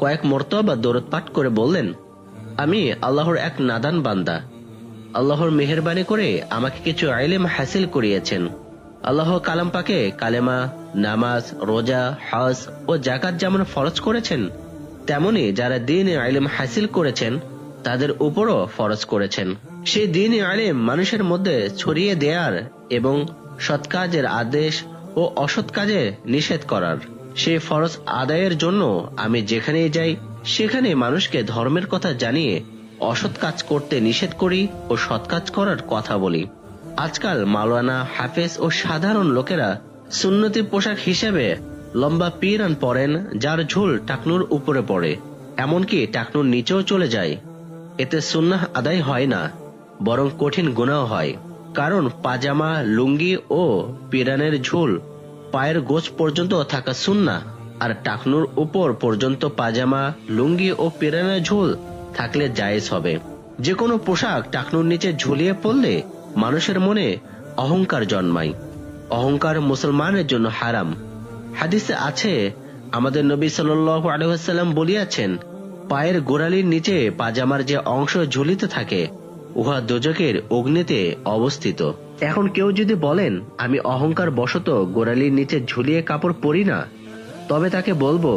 কয়েক মর্তবা দরুদ পাঠ করে বললেন, আমি আল্লাহর এক নাদান বান্দা। আল্লাহর মেহেরবানি করে আমাকে কিছু ইলম হাসিল করিয়েছেন। আল্লাহ কালাম পাকে কালেমা, নামাজ, রোজা, হজ ও যাকাত যেমন ফরজ করেছেন, তেমনি যারা দ্বীন ইলম হাসিল করেছেন তাদের উপরও ফরজ করেছেন। সেই দ্বীন ইলম মানুষের মধ্যে ছড়িয়ে দেওয়ার এবং সৎ কাজের আদেশ ও অসৎ কাজে নিষেধ করার। সেই ফরজ আদায়ের জন্য আমি যেখানেই যাই সেখানে মানুষকে ধর্মের কথা জানিয়ে অসৎ কাজ করতে নিষেধ করি ও সৎ কাজ করার কথা বলি। আজকাল মাওলানা, হাফেজ ও সাধারণ লোকেরা সুন্নতি পোশাক হিসেবে লম্বা পিরান পরেন, যার ঝুল টাকনুর উপরে পড়ে, এমনকি টাকনুর নিচেও চলে যায়। এতে সুন্নাহ আদায় হয় না, বরং কঠিন গুনাহ হয়। কারণ পাজামা, লুঙ্গি ও পিরানের ঝুল পায়ের গোছ পর্যন্ত থাকা সুন্নাহ, আর টাকনুর উপর পর্যন্ত পাজামা, লুঙ্গি ও পিরানের ঝুল থাকলে জায়েজ হবে। যে কোনো পোশাক টাকনুর নিচে ঝুলিয়ে পড়লে মানুষের মনে অহংকার জন্মায়। অহংকার মুসলমানের জন্য হারাম। হাদিসে আছে, আমাদের নবী সাল্লাল্লাহু আলাইহি ওয়াসাল্লাম বলিয়াছেন, পায়ের গোড়ালির নিচে পাজামার যে অংশ ঝুলিতে থাকে উহা দোজখের অগ্নিতে অবস্থিত। এখন কেউ যদি বলেন আমি অহংকার বশত গোড়ালির নিচে ঝুলিয়ে কাপড় পরি না, তবে তাকে বলবো,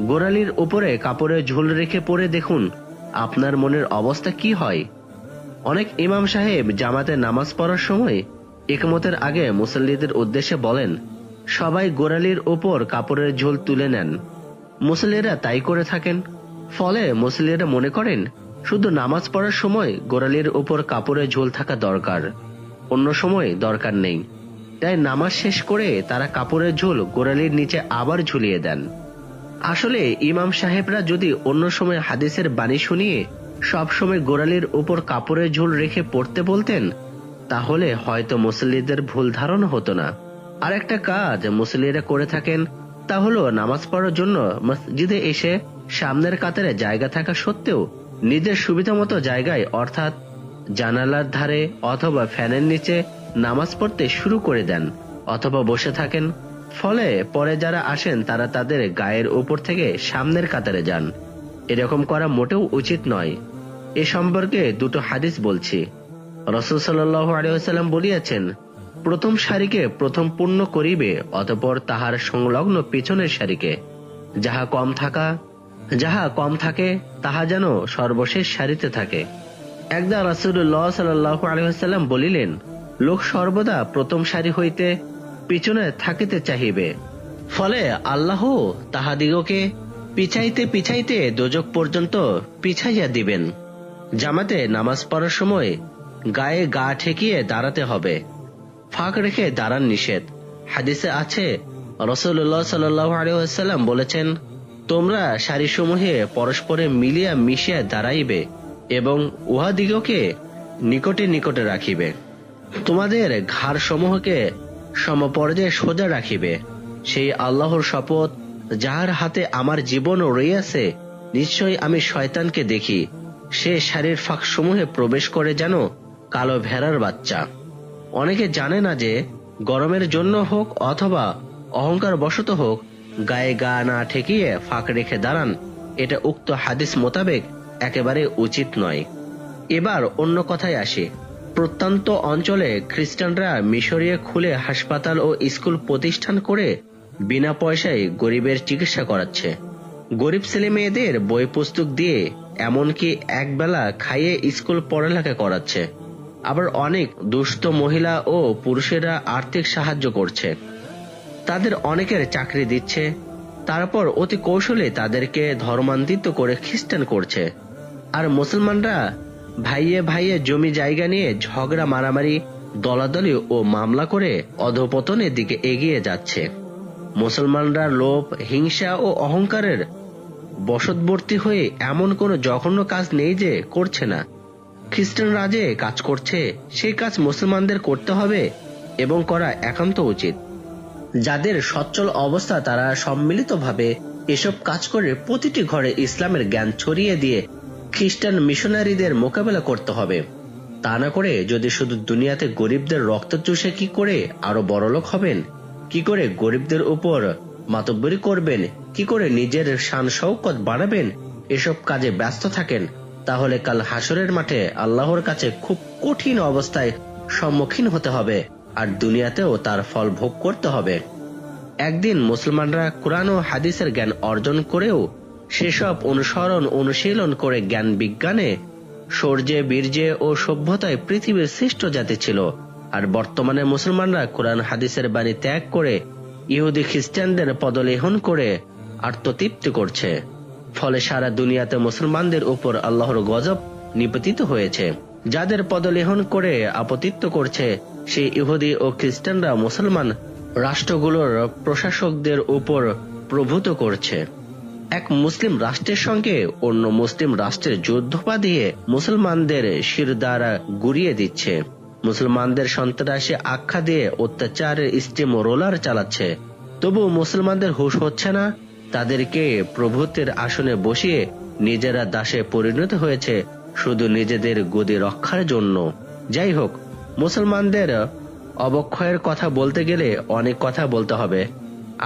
গোড়ালির উপরে কাপড়ের ঝুল রেখে পরে দেখুন আপনার মনের অবস্থা কি হয়। অনেক ইমাম সাহেব জামাতে নামাজ পড়ার সময় ইকমতের আগে মুসল্লিদের উদ্দেশ্যে বলেন, সবাই গোড়ালির উপর কাপড়ের ঝুল তুলে নেন। মুসল্লিরা তাই করে থাকেন। ফলে মুসল্লিরা মনে করেন শুধু নামাজ পড়ার সময় গোড়ালির উপর কাপড়ের ঝুল থাকা দরকার, অন্য সময় দরকার নেই। তাই নামাজ শেষ করে তারা কাপড়ের ঝুল গোড়ালির নিচে আবার ঝুলিয়ে দেন। আসলে ইমাম সাহেবরা যদি অন্য সময় হাদিসের বাণী শুনিয়ে সব সময় গোড়ালির উপর কাপড়ের ঝুল রেখে পড়তে বলতেন, তাহলে হয়তো মুসল্লিদের ভুল ধারণা হতো না। আর একটা কাজ মুসল্লিরা করে থাকেন, তা হলো নামাজ পড়ার জন্য মসজিদে এসে সামনের কাতারে জায়গা থাকা সত্ত্বেও নিজের সুবিধা মতো জায়গায়, অর্থাৎ জানালার ধারে অথবা ফ্যানের নিচে নামাজ পড়তে শুরু করে দেন অথবা বসে থাকেন। ফলে পরে যারা আসেন তারা তাদের গায়ের উপর থেকে সামনের কাতারে যান। এরকম করা মোটেও উচিত নয়। এ সম্পর্কে দুটো হাদিস বলছি। রাসূল সাল্লাল্লাহু আলাইহি ওয়াসাল্লাম বলিয়াছেন, প্রথম সারিকে প্রথম পূর্ণ করিবে, অতঃপর তাহার সংলগ্ন পিছনের সারিকে। যাহা কম থাকে তাহা যেন সর্বশেষ সারিতে থাকে। একদা রাসূলুল্লাহ সাল্লাল্লাহু আলাইহি ওয়াসাল্লাম বলিলেন, লোক সর্বদা প্রথম সারি হইতে পিছনে থাকিতে চাহিবে, ফলে আল্লাহ তাহাদিগকে পিছাইতে পিছাইতে দোজখ পর্যন্ত পিছাইয়া দিবেন। জামাতে নামাজ পড়ার সময় গায়ে গা ঠেকিয়ে দাঁড়াতে হবে, ফাঁক রেখে দাঁড়ান নিষেধ। হাদিসে আছে, রাসূলুল্লাহ সাল্লাল্লাহু আলাইহি ওয়াসাল্লাম বলেছেন, তোমরা সারিসমূহে পরস্পরে মিলিয়া মিশিয়া দাঁড়াইবে এবং উহাদিগকে নিকটে নিকটে রাখিবে। তোমাদের ঘাড় সমূহকে সমপর্যায়ে সোজা রাখিবে। সেই আল্লাহর শপথ, যাহার হাতে আমার জীবন রইয়াছে, নিশ্চয়ই আমি শয়তানকে দেখি, সে সারির ফাঁক সমূহে প্রবেশ করে যেন কালো ভেড়ার বাচ্চা। অনেকে জানে না যে গরমের জন্য হোক অথবা অহংকার বশত হোক গায়ে গা না ঠেকিয়ে ফাঁক রেখে দাঁড়ান, এটা উক্ত হাদিস মোতাবেক একেবারে উচিত নয়। এবার অন্য কথায় আসি। প্রত্যন্ত অঞ্চলে খ্রিস্টানরা মিশরীয় খুলে হাসপাতাল ও স্কুল প্রতিষ্ঠান করে বিনা পয়সায় গরিবের চিকিৎসা করাচ্ছে। গরিব ছেলে মেয়েদের বই পুস্তক দিয়ে এমনকি একবেলা খাইয়ে স্কুল পড়ালেখা করাচ্ছে। আবার অনেক দুস্থ মহিলা ও পুরুষেরা আর্থিক সাহায্য করছে। তাদের অনেকের চাকরি দিচ্ছে, তারপর অতি কৌশলে তাদেরকে ধর্মান্তরিত করে খ্রিস্টান করছে। আর মুসলমানরা ভাইয়ে ভাইয়ে জমি জায়গা নিয়ে ঝগড়া, মারামারি, দলাদলি ও মামলা করে অধঃপতনের দিকে এগিয়ে যাচ্ছে। মুসলমানরা লোভ, হিংসা ও অহংকারের বশবর্তী হয়ে এমন কোনো জঘন্য কাজ নেই যে করছে না। খ্রিস্টানরা যে কাজ করছে সেই কাজ মুসলমানদের করতে হবে এবং করা একান্ত উচিত। যাদের সচ্ছল অবস্থা তারা সম্মিলিতভাবে এসব কাজ করে প্রতিটি ঘরে ইসলামের জ্ঞান ছড়িয়ে দিয়ে খ্রিস্টান মিশনারিদের মোকাবেলা করতে হবে। তা না করে যদি শুধু দুনিয়াতে গরিবদের রক্ত চুষে কি করে আরো বড়লোক হবেন, কি করে গরিবদের উপর মাতব্বরি করবেন, কি করে নিজের শান শৌকত বাড়াবেন, এসব কাজে ব্যস্ত থাকেন, তাহলে কাল হাসরের মাঠে আল্লাহর কাছে খুব কঠিন অবস্থায় সম্মুখীন হতে হবে আর দুনিয়াতেও তার ফল ভোগ করতে হবে। একদিন মুসলমানরা কোরআন ও হাদিসের জ্ঞান অর্জন করেও সেসব অনুসরণ অনুশীলন করে জ্ঞান বিজ্ঞানে শৌর্যে বীর্যে ও সভ্যতায় পৃথিবীর শ্রেষ্ঠ জাতি ছিল। আর বর্তমানে মুসলমানরা কোরআন হাদিসের বাণী ত্যাগ করে ইহুদি খ্রিস্টানদের পদলেহন করে আত্মতৃপ্তি করছে। ফলে সারা দুনিয়াতে মুসলমানদের উপর আল্লাহর গজব নিপতিত হয়েছে। যাদের পদলেহন করে আপতিত্ব করছে সেই ইহুদি ও খ্রিস্টানরা মুসলমান রাষ্ট্রগুলোর প্রশাসকদের উপর প্রভুত্ব করছে। এক মুসলিম রাষ্ট্রের সঙ্গে অন্য মুসলিম রাষ্ট্রের যুদ্ধ বাঁধিয়ে মুসলমানদের শিরদাঁড়া গুড়িয়ে দিচ্ছে। মুসলমানদের সন্ত্রাসী আখ্যা দিয়ে অত্যাচারের স্টিম রোলার চালাচ্ছে। তবু মুসলমানদের হুঁশ হচ্ছে না। তাদেরকে প্রভুত্বের আসনে বসিয়ে নিজেরা দাসে পরিণত হয়েছে শুধু নিজেদের গদি রক্ষার জন্য। যাই হোক, মুসলমানদের অবক্ষয়ের কথা বলতে গেলে অনেক কথা বলতে হবে।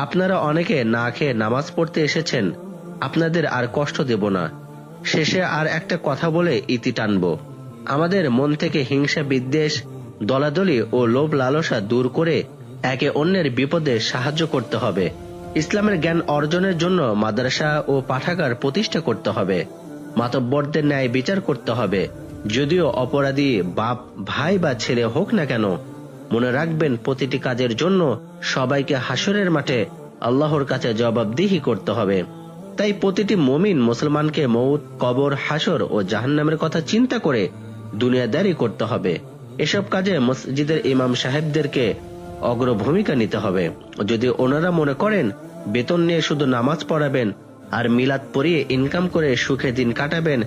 আপনারা অনেকে না খেয়ে নামাজ পড়তে এসেছেন, আপনাদের আর কষ্ট দেব না। শেষে আর একটা কথা বলে ইতি টানব। আমাদের মন থেকে হিংসা বিদ্বেষ দলাদলি ও লোভ লালসা দূর করে একে অন্যের বিপদে সাহায্য করতে হবে। ইসলামের জ্ঞান অর্জনের জন্য মাদ্রাসা ও পাঠাগার প্রতিষ্ঠা করতে হবে। মাতব্বরদের ন্যায় বিচার করতে হবে, যদিও অপরাধী বাপ ভাই বা ছেলে হোক না কেন। মনে রাখবেন, প্রতিটি কাজের জন্য সবাইকে হাসরের মাঠে আল্লাহর কাছে জবাবদিহি করতে হবে। তাই প্রতিটি মুমিন মুসলমানকে মউত, কবর, হাসর ও জাহান্নামের কথা চিন্তা করে দুনিয়াদারি করতে হবে। এসব কাজে মসজিদের ইমাম সাহেবদেরকে অগ্রভূমিকা নিতে হবে। যদি ওনারা মনে করেন বেতন নিয়ে শুধু নামাজ পড়াবেন আর মিলাদ পড়িয়ে ইনকাম করে সুখে দিন কাটাবেন,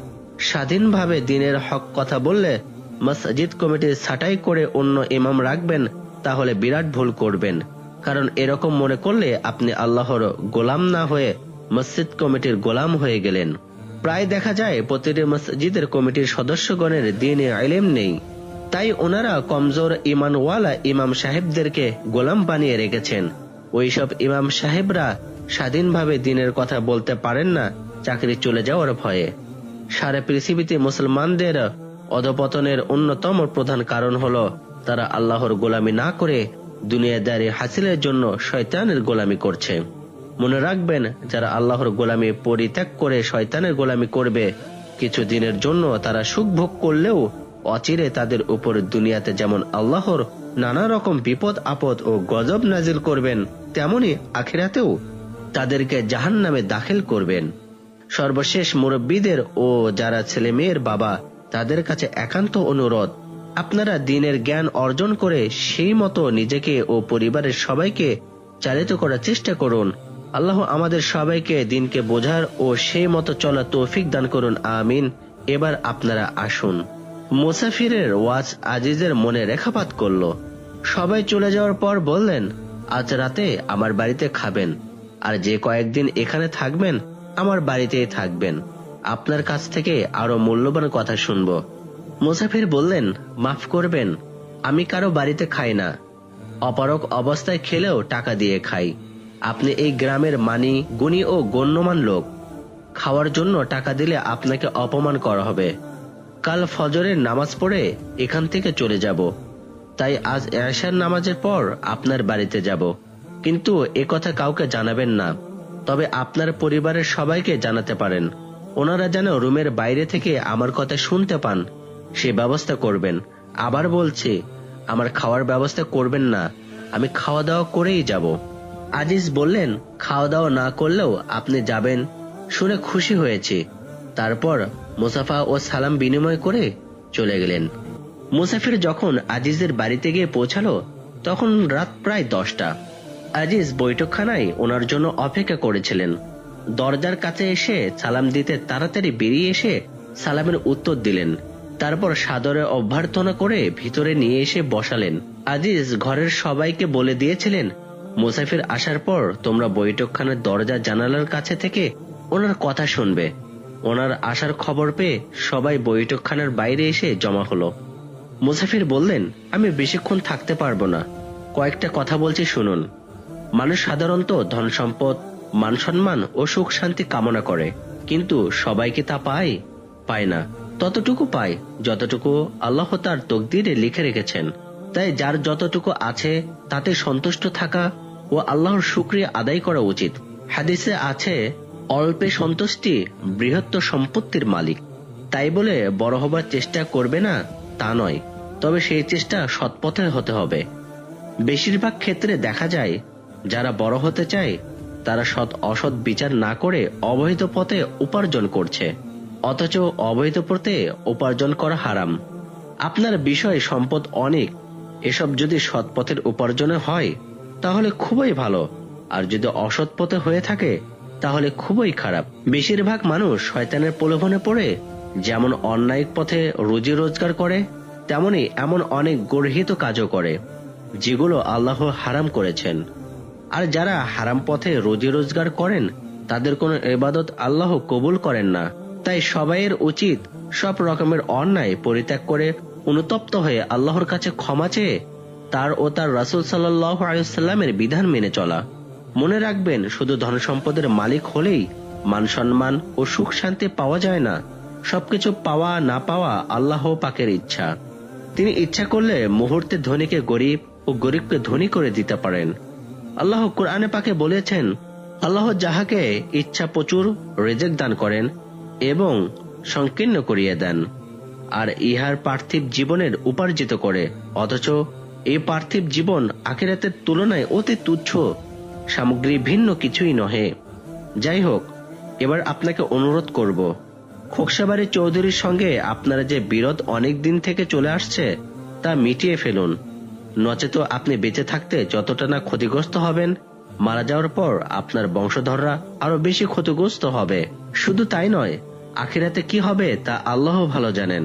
স্বাধীনভাবে দিনের হক কথা বললে মসজিদ কমিটির ছাঁটাই করে অন্য ইমাম রাখবেন, তাহলে বিরাট ভুল করবেন। কারণ এরকম মনে করলে আপনি আল্লাহর গোলাম না হয়ে মসজিদ কমিটির গোলাম হয়ে গেলেন। প্রায় দেখা যায় প্রতিটি মসজিদের কমিটির সদস্যগণের দ্বীনে ইলম নেই। তাই ওনারা কমজোর ইমানওয়ালা ইমাম সাহেবদেরকে গোলাম বানিয়ে রেখেছেন। ওইসব ইমাম সাহেবরা স্বাধীনভাবে দিনের কথা বলতে পারেন না চাকরি চলে যাওয়ার ভয়ে। সারা পৃথিবীতে মুসলমানদের অধপতনের অন্যতম প্রধান কারণ হলো তারা আল্লাহর গোলামি না করে দুনিয়াদারি হাসিলের জন্য শয়তানের গোলামি করছে। মনে রাখবেন, যারা আল্লাহর গোলামি পরিত্যাগ করে শয়তানের গোলামি করবে, কিছু দিনের জন্য তারা সুখ ভোগ করলেও অচিরে তাদের উপর দুনিয়াতে যেমন আল্লাহর নানা রকম বিপদ আপদ ও গজব নাজিল করবেন, তেমনি আখিরাতেও তাদেরকে জাহান্নামে দাখিল করবেন। সর্বশেষ মুরব্বীদের ও যারা ছেলে মেয়ের বাবা, তাদের কাছে একান্ত অনুরোধ, আপনারা দ্বীনের জ্ঞান অর্জন করে সেই মতো নিজেকে ও পরিবারের সবাইকে চালিত করার চেষ্টা করুন। আল্লাহ আমাদের সবাইকে দ্বীনকে বোঝার ও সেই মতো চলার তৌফিক দান করুন, আমিন। এবার আপনারা আসুন। মুসাফিরের ওয়াজ আজিজের মনে রেখাপাত করল। সবাই চলে যাওয়ার পর বললেন, আজ রাতে আমার বাড়িতে খাবেন, আর যে কয়েকদিন এখানে থাকবেন আমার বাড়িতেই থাকবেন। আপনার কাছ থেকে আরো মূল্যবান কথা শুনব। মুসাফির বললেন, মাফ করবেন, আমি কারো বাড়িতে খাই না। অপারক অবস্থায় খেলেও টাকা দিয়ে খাই। আপনি এই গ্রামের মানি গুণী ও গণ্যমান লোক। খাওয়ার জন্য টাকা দিলে আপনাকে অপমান করা হবে। কাল ফজরের নামাজ পড়ে এখান থেকে চলে যাব। তাই আজ এশার নামাজের পর আপনার বাড়িতে যাব। কিন্তু একথা কাউকে জানাবেন না, তবে আপনার পরিবারের সবাইকে জানাতে পারেন। ওনারা যেন রুমের বাইরে থেকে আমার কথা শুনতে পান, সে ব্যবস্থা করবেন। আবার বলছি, আমার খাওয়ার ব্যবস্থা করবেন না, আমি খাওয়া দাওয়া করেই যাব। আজিজ বললেন, খাওয়া দাওয়া না করলেও আপনি যাবেন শুনে খুশি হয়েছি। তারপর মুসাফা ও সালাম বিনিময় করে চলে গেলেন। মুসাফির যখন আজিজের বাড়িতে গিয়ে পৌঁছালো তখন রাত প্রায় 10টা। আজিজ বৈঠকখানায় ওনার জন্য অপেক্ষা করেছিলেন। দরজার কাছে এসে সালাম দিতে তাড়াতাড়ি বেরিয়ে এসে সালামের উত্তর দিলেন। তারপর সাদরে অভ্যর্থনা করে ভিতরে নিয়ে এসে বসালেন। আজিজ ঘরের সবাইকে বলে দিয়েছিলেন, মুসাফির আসার পর তোমরা বৈঠকখানার দরজা জানালার কাছে থেকে ওনার কথা শুনবে। ওনার আসার খবর পেয়ে সবাই বৈঠকখানার বাইরে এসে জমা হলো। মুসাফির বললেন, আমি বেশিক্ষণ থাকতে পারবো না, কয়েকটা কথা বলছি শুনুন। মানুষ সাধারণত ধন সম্পদ, মান সম্মান ও সুখ শান্তি কামনা করে, কিন্তু সবাইকে তা পায় না। ততটুকু পায় যতটুকু আল্লাহ তার তকদিরে লিখে রেখেছেন। তাই যার যতটুকু আছে তাতে সন্তুষ্ট থাকা ও আল্লাহর শুকরিয়া আদায় করা উচিত। হাদিসে আছে, অল্পে সন্তুষ্টি বৃহত্তর সম্পত্তির মালিক। তাই বলে বড় হবার চেষ্টা করবে না তা নয়, তবে সেই চেষ্টা সৎপথে হতে হবে। বেশিরভাগ ক্ষেত্রে দেখা যায় যারা বড় হতে চায় তারা সৎ অসৎ বিচার না করে অবৈধ পথে উপার্জন করছে, অথচ অবৈধ পথে উপার্জন করা হারাম। আপনার বিষয় সম্পদ অনেক, এসব যদি সৎ পথের উপার্জনে হয় তাহলে খুবই ভালো, আর যদি অসৎ পথে হয়ে থাকে তাহলে খুবই খারাপ। বেশিরভাগ মানুষ শয়তানের প্রলোভনে পড়ে যেমন অন্যায় পথে রুজি রোজগার করে, তেমনি এমন অনেক গর্হিত কাজও করে যেগুলো আল্লাহ হারাম করেছেন। আর যারা হারাম পথে রুজি রোজগার করেন তাদের কোনো ইবাদত আল্লাহ কবুল করেন না। তাই সবাইয়ের উচিত সব রকমের অন্যায় পরিত্যাগ করে অনুতপ্ত হয়ে আল্লাহর কাছে ক্ষমা চেয়ে তার ও তার রাসূল সাল্লাল্লাহু আলাইহি ওয়াসাল্লামের বিধান মেনে চলা। মনে রাখবেন, শুধু ধন সম্পদের মালিক হলেই মান সম্মান ও সুখ শান্তি পাওয়া যায় না। সবকিছু পাওয়া না পাওয়া আল্লাহ পাকের ইচ্ছা। তিনি ইচ্ছা করলে মুহূর্তে ধনীকে গরিব ও গরিবকে ধনী করে দিতে পারেন। আল্লাহ কোরআনে পাকে বলেছেন, আল্লাহ যাহাকে ইচ্ছা প্রচুর রিজিক দান করেন এবং সংকীর্ণ করিয়ে দেন, আর ইহার পার্থিব জীবনের উপার্জিত করে, অথচ এই পার্থিব জীবন আখিরাতের তুলনায় অতি তুচ্ছ, সামগ্রী ভিন্ন কিছুই নহে। যাই হোক, এবার আপনাকে অনুরোধ করব, খোকসাবাড়ি চৌধুরীর সঙ্গে আপনারা যে বিরোধ অনেক দিন থেকে চলে আসছে তা মিটিয়ে ফেলুন, নচেত আপনি বেঁচে থাকতে যতটা না ক্ষতিগ্রস্ত হবেন, মারা যাওয়ার পর আপনার বংশধররা আরো বেশি ক্ষতিগ্রস্ত হবে। শুধু তাই নয়, আখিরাতে কি হবে তা আল্লাহ ভালো জানেন।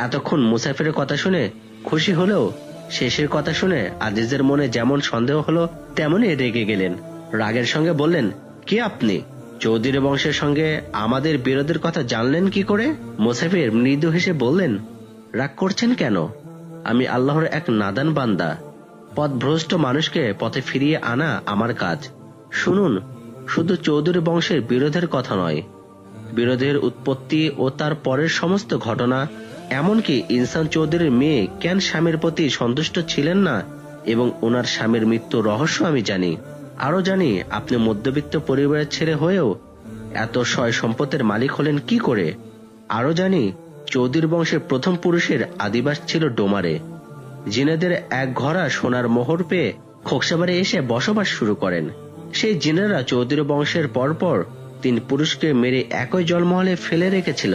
এতক্ষণ মুসাফিরের কথা শুনে খুশি হলেও শেষের কথা শুনে আজিজের মনে যেমন সন্দেহ হলো তেমনই রেগে গেলেন। রাগের সঙ্গে বললেন, কে আপনি? চৌধুরী বংশের সঙ্গে আমাদের বিরোধের কথা জানলেন কি করে? মুসাফির মৃদু হেসে বললেন, রাগ করছেন কেন? আমি আল্লাহর এক নাদান বান্দা। পথভ্রষ্ট মানুষকে পথে ফিরিয়ে আনা আমার কাজ। শুনুন, শুধু চৌধুরী বংশের বিরোধের কথা নয়, বিরোধের উৎপত্তি ও তার পরের সমস্ত ঘটনা, এমনকি ইনসান চৌধুরীর মেয়ে কেন স্বামীর প্রতি সন্তুষ্ট ছিলেন না এবং ওনার স্বামীর মৃত্যুর রহস্য আমি জানি। আরো জানি আপনি মধ্যবিত্ত পরিবারের ছেলে হয়েও এত সয় সম্পদের মালিক হলেন কি করে। আরো জানি চৌধুরী বংশের প্রথম পুরুষের আদিবাস ছিল ডোমারে। জিনেদের এক ঘরা সোনার মোহর পেয়ে খোকসাবাড়ি এসে বসবাস শুরু করেন। সেই জিনেরা চৌধুরী বংশের পরপর 3 পুরুষকে মেরে একই জলমহলে ফেলে রেখেছিল।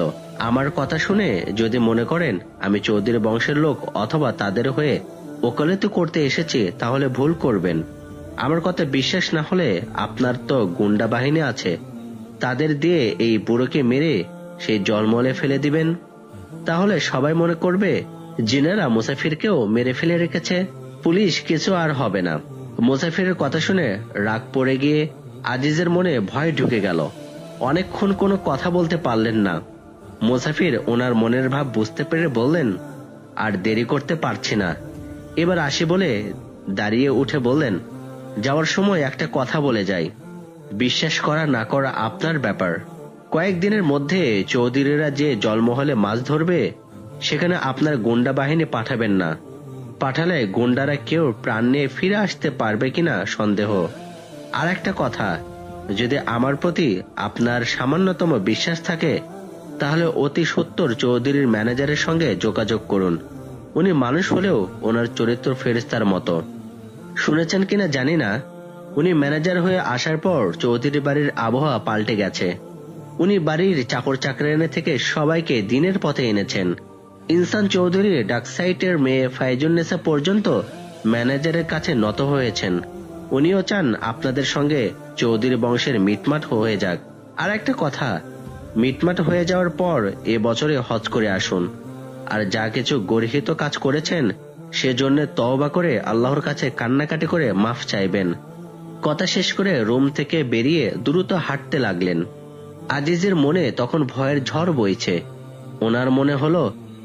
আমার কথা শুনে যদি মনে করেন আমি চৌধুরী বংশের লোক অথবা তাদের হয়ে ওকালতি করতে এসেছি তাহলে ভুল করবেন। আমার কথা বিশ্বাস না হলে আপনার তো গুন্ডা বাহিনী আছে, তাদের দিয়ে এই বুড়োকে মেরে সেই জলমহলে ফেলে দিবেন। তাহলে সবাই মনে করবে জিনেরা মুসাফিরকেও মেরে ফেলে রেখেছে, পুলিশ কিছু আর হবে না। মুসাফিরের কথা শুনে রাগ পড়ে গিয়ে আজিজের মনে ভয় ঢুকে গেল। অনেকক্ষণ কোনো কথা বলতে পারলেন না। মুসাফির ওনার মনের ভাব বুঝতে পেরে বললেন, আর দেরি করতে পারছি না, এবার আসি বলে দাঁড়িয়ে উঠে বললেন, যাওয়ার সময় একটা কথা বলে যাই, বিশ্বাস করা না করা আপনার ব্যাপার। কয়েকদিনের মধ্যে চৌধুরীরা যে জলমহলে মাছ ধরবে সেখানে আপনার গুন্ডা বাহিনী পাঠাবেন না। পাঠালে গুন্ডারা কেউ প্রাণ নিয়ে ফিরে আসতে পারবে কিনা সন্দেহ। আর একটা কথা, যদি আমার প্রতি আপনার সামান্যতম বিশ্বাস থাকে তাহলে অতি সত্বর চৌধুরীর ম্যানেজারের সঙ্গে যোগাযোগ করুন। উনি মানুষ হলেও ওনার চরিত্র ফেরেশতার মতো। শুনেছেন কিনা জানি না, উনি ম্যানেজার হয়ে আসার পর চৌধুরী বাড়ির আবহাওয়া পাল্টে গেছে। উনি বাড়ির চাকর চাকরানি থেকে সবাইকে দিনের পথে এনেছেন। ইনসান চৌধুরী ডাকসাইটের মেয়ে ফাইজুন্নেসা পর্যন্ত ম্যানেজারের কাছে নত হয়েছেন। উনিও চান আপনাদের সঙ্গে চৌধুরী বংশের মিটমাট হয়ে যাক। আর একটা কথা, মিটমাট হয়ে যাওয়ার পর এ বছরে হজ করে আসুন, আর যা কিছু গর্হিত কাজ করেছেন সেজন্য তওবা করে আল্লাহর কাছে কান্নাকাটি করে মাফ চাইবেন। কথা শেষ করে রুম থেকে বেরিয়ে দ্রুত হাঁটতে লাগলেন। আজিজের মনে তখন ভয়ের ঝড় বইছে। ওনার মনে হলো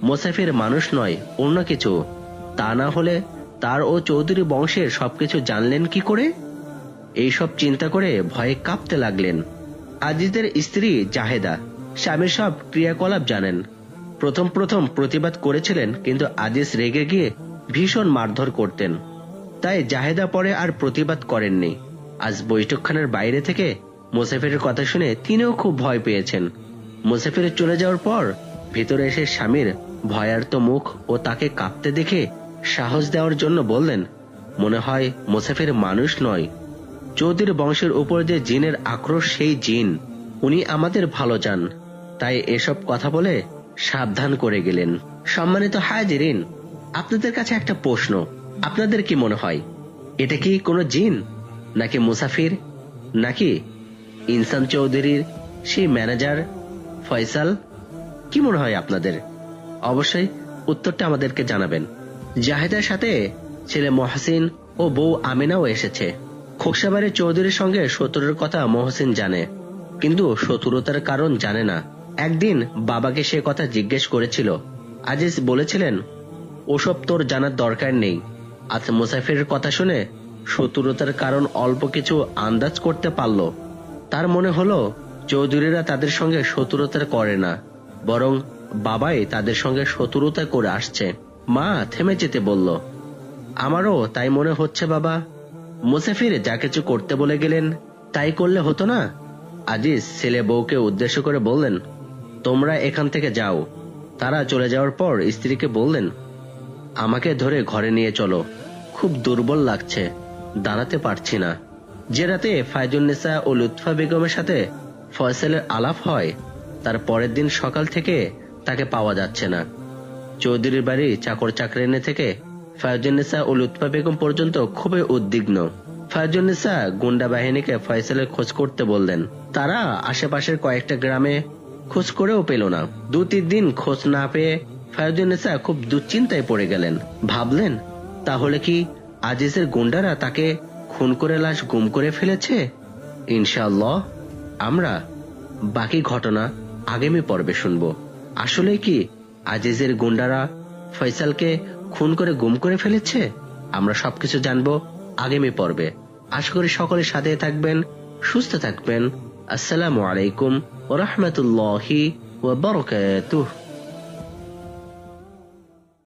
মুসাফির মানুষ নয়, অন্য কিছু। তা না হলে তার ও চৌধুরী বংশের সবকিছু জানলেন কি করে? এইসব চিন্তা করে ভয়ে কাঁপতে লাগলেন। আজিজের স্ত্রী জাহেদা স্বামীর সব ক্রিয়াকলাপ জানেন। প্রথম প্রথম প্রতিবাদ করেছিলেন, কিন্তু আজিজ রেগে গিয়ে ভীষণ মারধর করতেন। তাই জাহেদা পরে আর প্রতিবাদ করেননি। আজ বৈঠকখানার বাইরে থেকে মুসাফিরের কথা শুনে তিনিও খুব ভয় পেয়েছেন। মুসাফিরের চলে যাওয়ার পর ভিতরে এসে স্বামীর ভয়ার্ত মুখ ও তাকে কাঁপতে দেখে সাহস দেওয়ার জন্য বললেন, মনে হয় মুসাফির মানুষ নয়, চৌধুরী বংশের উপর যে জিনের আক্রোশ সেই জিন, উনি আমাদের ভালো চান, তাই এসব কথা বলে সাবধান করে গেলেন। সম্মানিত হাজিরিন, আপনাদের কাছে একটা প্রশ্ন, আপনাদের কি মনে হয় এটা কি কোনো জিন, নাকি মুসাফির, নাকি ইনসান চৌধুরীর সেই ম্যানেজার ফয়সাল? কি মনে হয় আপনাদের? অবশ্যই উত্তরটা আমাদেরকে জানাবেন। জাহেদার সাথে ছেলে মহসিন ও বউ আমিনাও এসেছে। খোকসাবাড়ির চৌধুরীর সঙ্গে শত্রুর কথা মহসিন জানে, কিন্তু শত্রুতার কারণ জানে না। একদিন বাবাকে সে কথা জিজ্ঞেস করেছিল। আজিজ বলেছিলেন, ওসব তোর জানার দরকার নেই। আজ মুসাফিরের কথা শুনে শত্রুতার কারণ অল্প কিছু আন্দাজ করতে পারল। তার মনে হলো চৌধুরীরা তাদের সঙ্গে শত্রুতা করে না, বরং বাবাই তাদের সঙ্গে শত্রুতা করে আসছে। মা থেমে যেতে বলল, আমারও তাই মনে হচ্ছে বাবা। মুসাফির যা কিছু করতে বলে গেলেন তাই করলে হতো না? আজিজ ছেলে বউকে উদ্দেশ্য করে বললেন, তোমরা এখান থেকে যাও। তারা চলে যাওয়ার পর স্ত্রীকে বললেন, আমাকে ধরে ঘরে নিয়ে চলো, খুব দুর্বল লাগছে, দাঁড়াতে পারছি না। যে রাতে ফায়জুন্নেসা ও লুৎফা বেগমের সাথে ফয়সালের আলাপ হয়, তার পরের দিন সকাল থেকে তাকে পাওয়া যাচ্ছে না। চৌধুরীর বাড়ি চাকর চাকরানি থেকে ফায়জুন্নেসা ও লুৎফা বেগম পর্যন্ত খুবই উদ্বিগ্ন। ফায়জুন্নেসা গুন্ডা বাহিনীকে ফয়সালের খোঁজ করতে বললেন। তারা আশেপাশের কয়েকটা গ্রামে খোঁজ করেও পেল না। 2-3 দিন খোঁজ না পেয়ে ফায়জুন্নেসা খুব দুশ্চিন্তায় পড়ে গেলেন। ভাবলেন, তাহলে কি আজিজের গুন্ডারা তাকে খুন করে লাশ গুম করে ফেলেছে? ইনশাআল্লাহ আমরা বাকি ঘটনা আগামী পর্বে শুনব। আসলে কি আজিজের গুন্ডারা ফয়সালকে খুন করে গুম করে ফেলেছে? আমরা সবকিছু জানবো আগামী পর্বে। আশা করি সকলের সাথে থাকবেন, সুস্থ থাকবেন। আসসালামু আলাইকুম ওয়া রাহমাতুল্লাহি ওয়া বারাকাতুহু।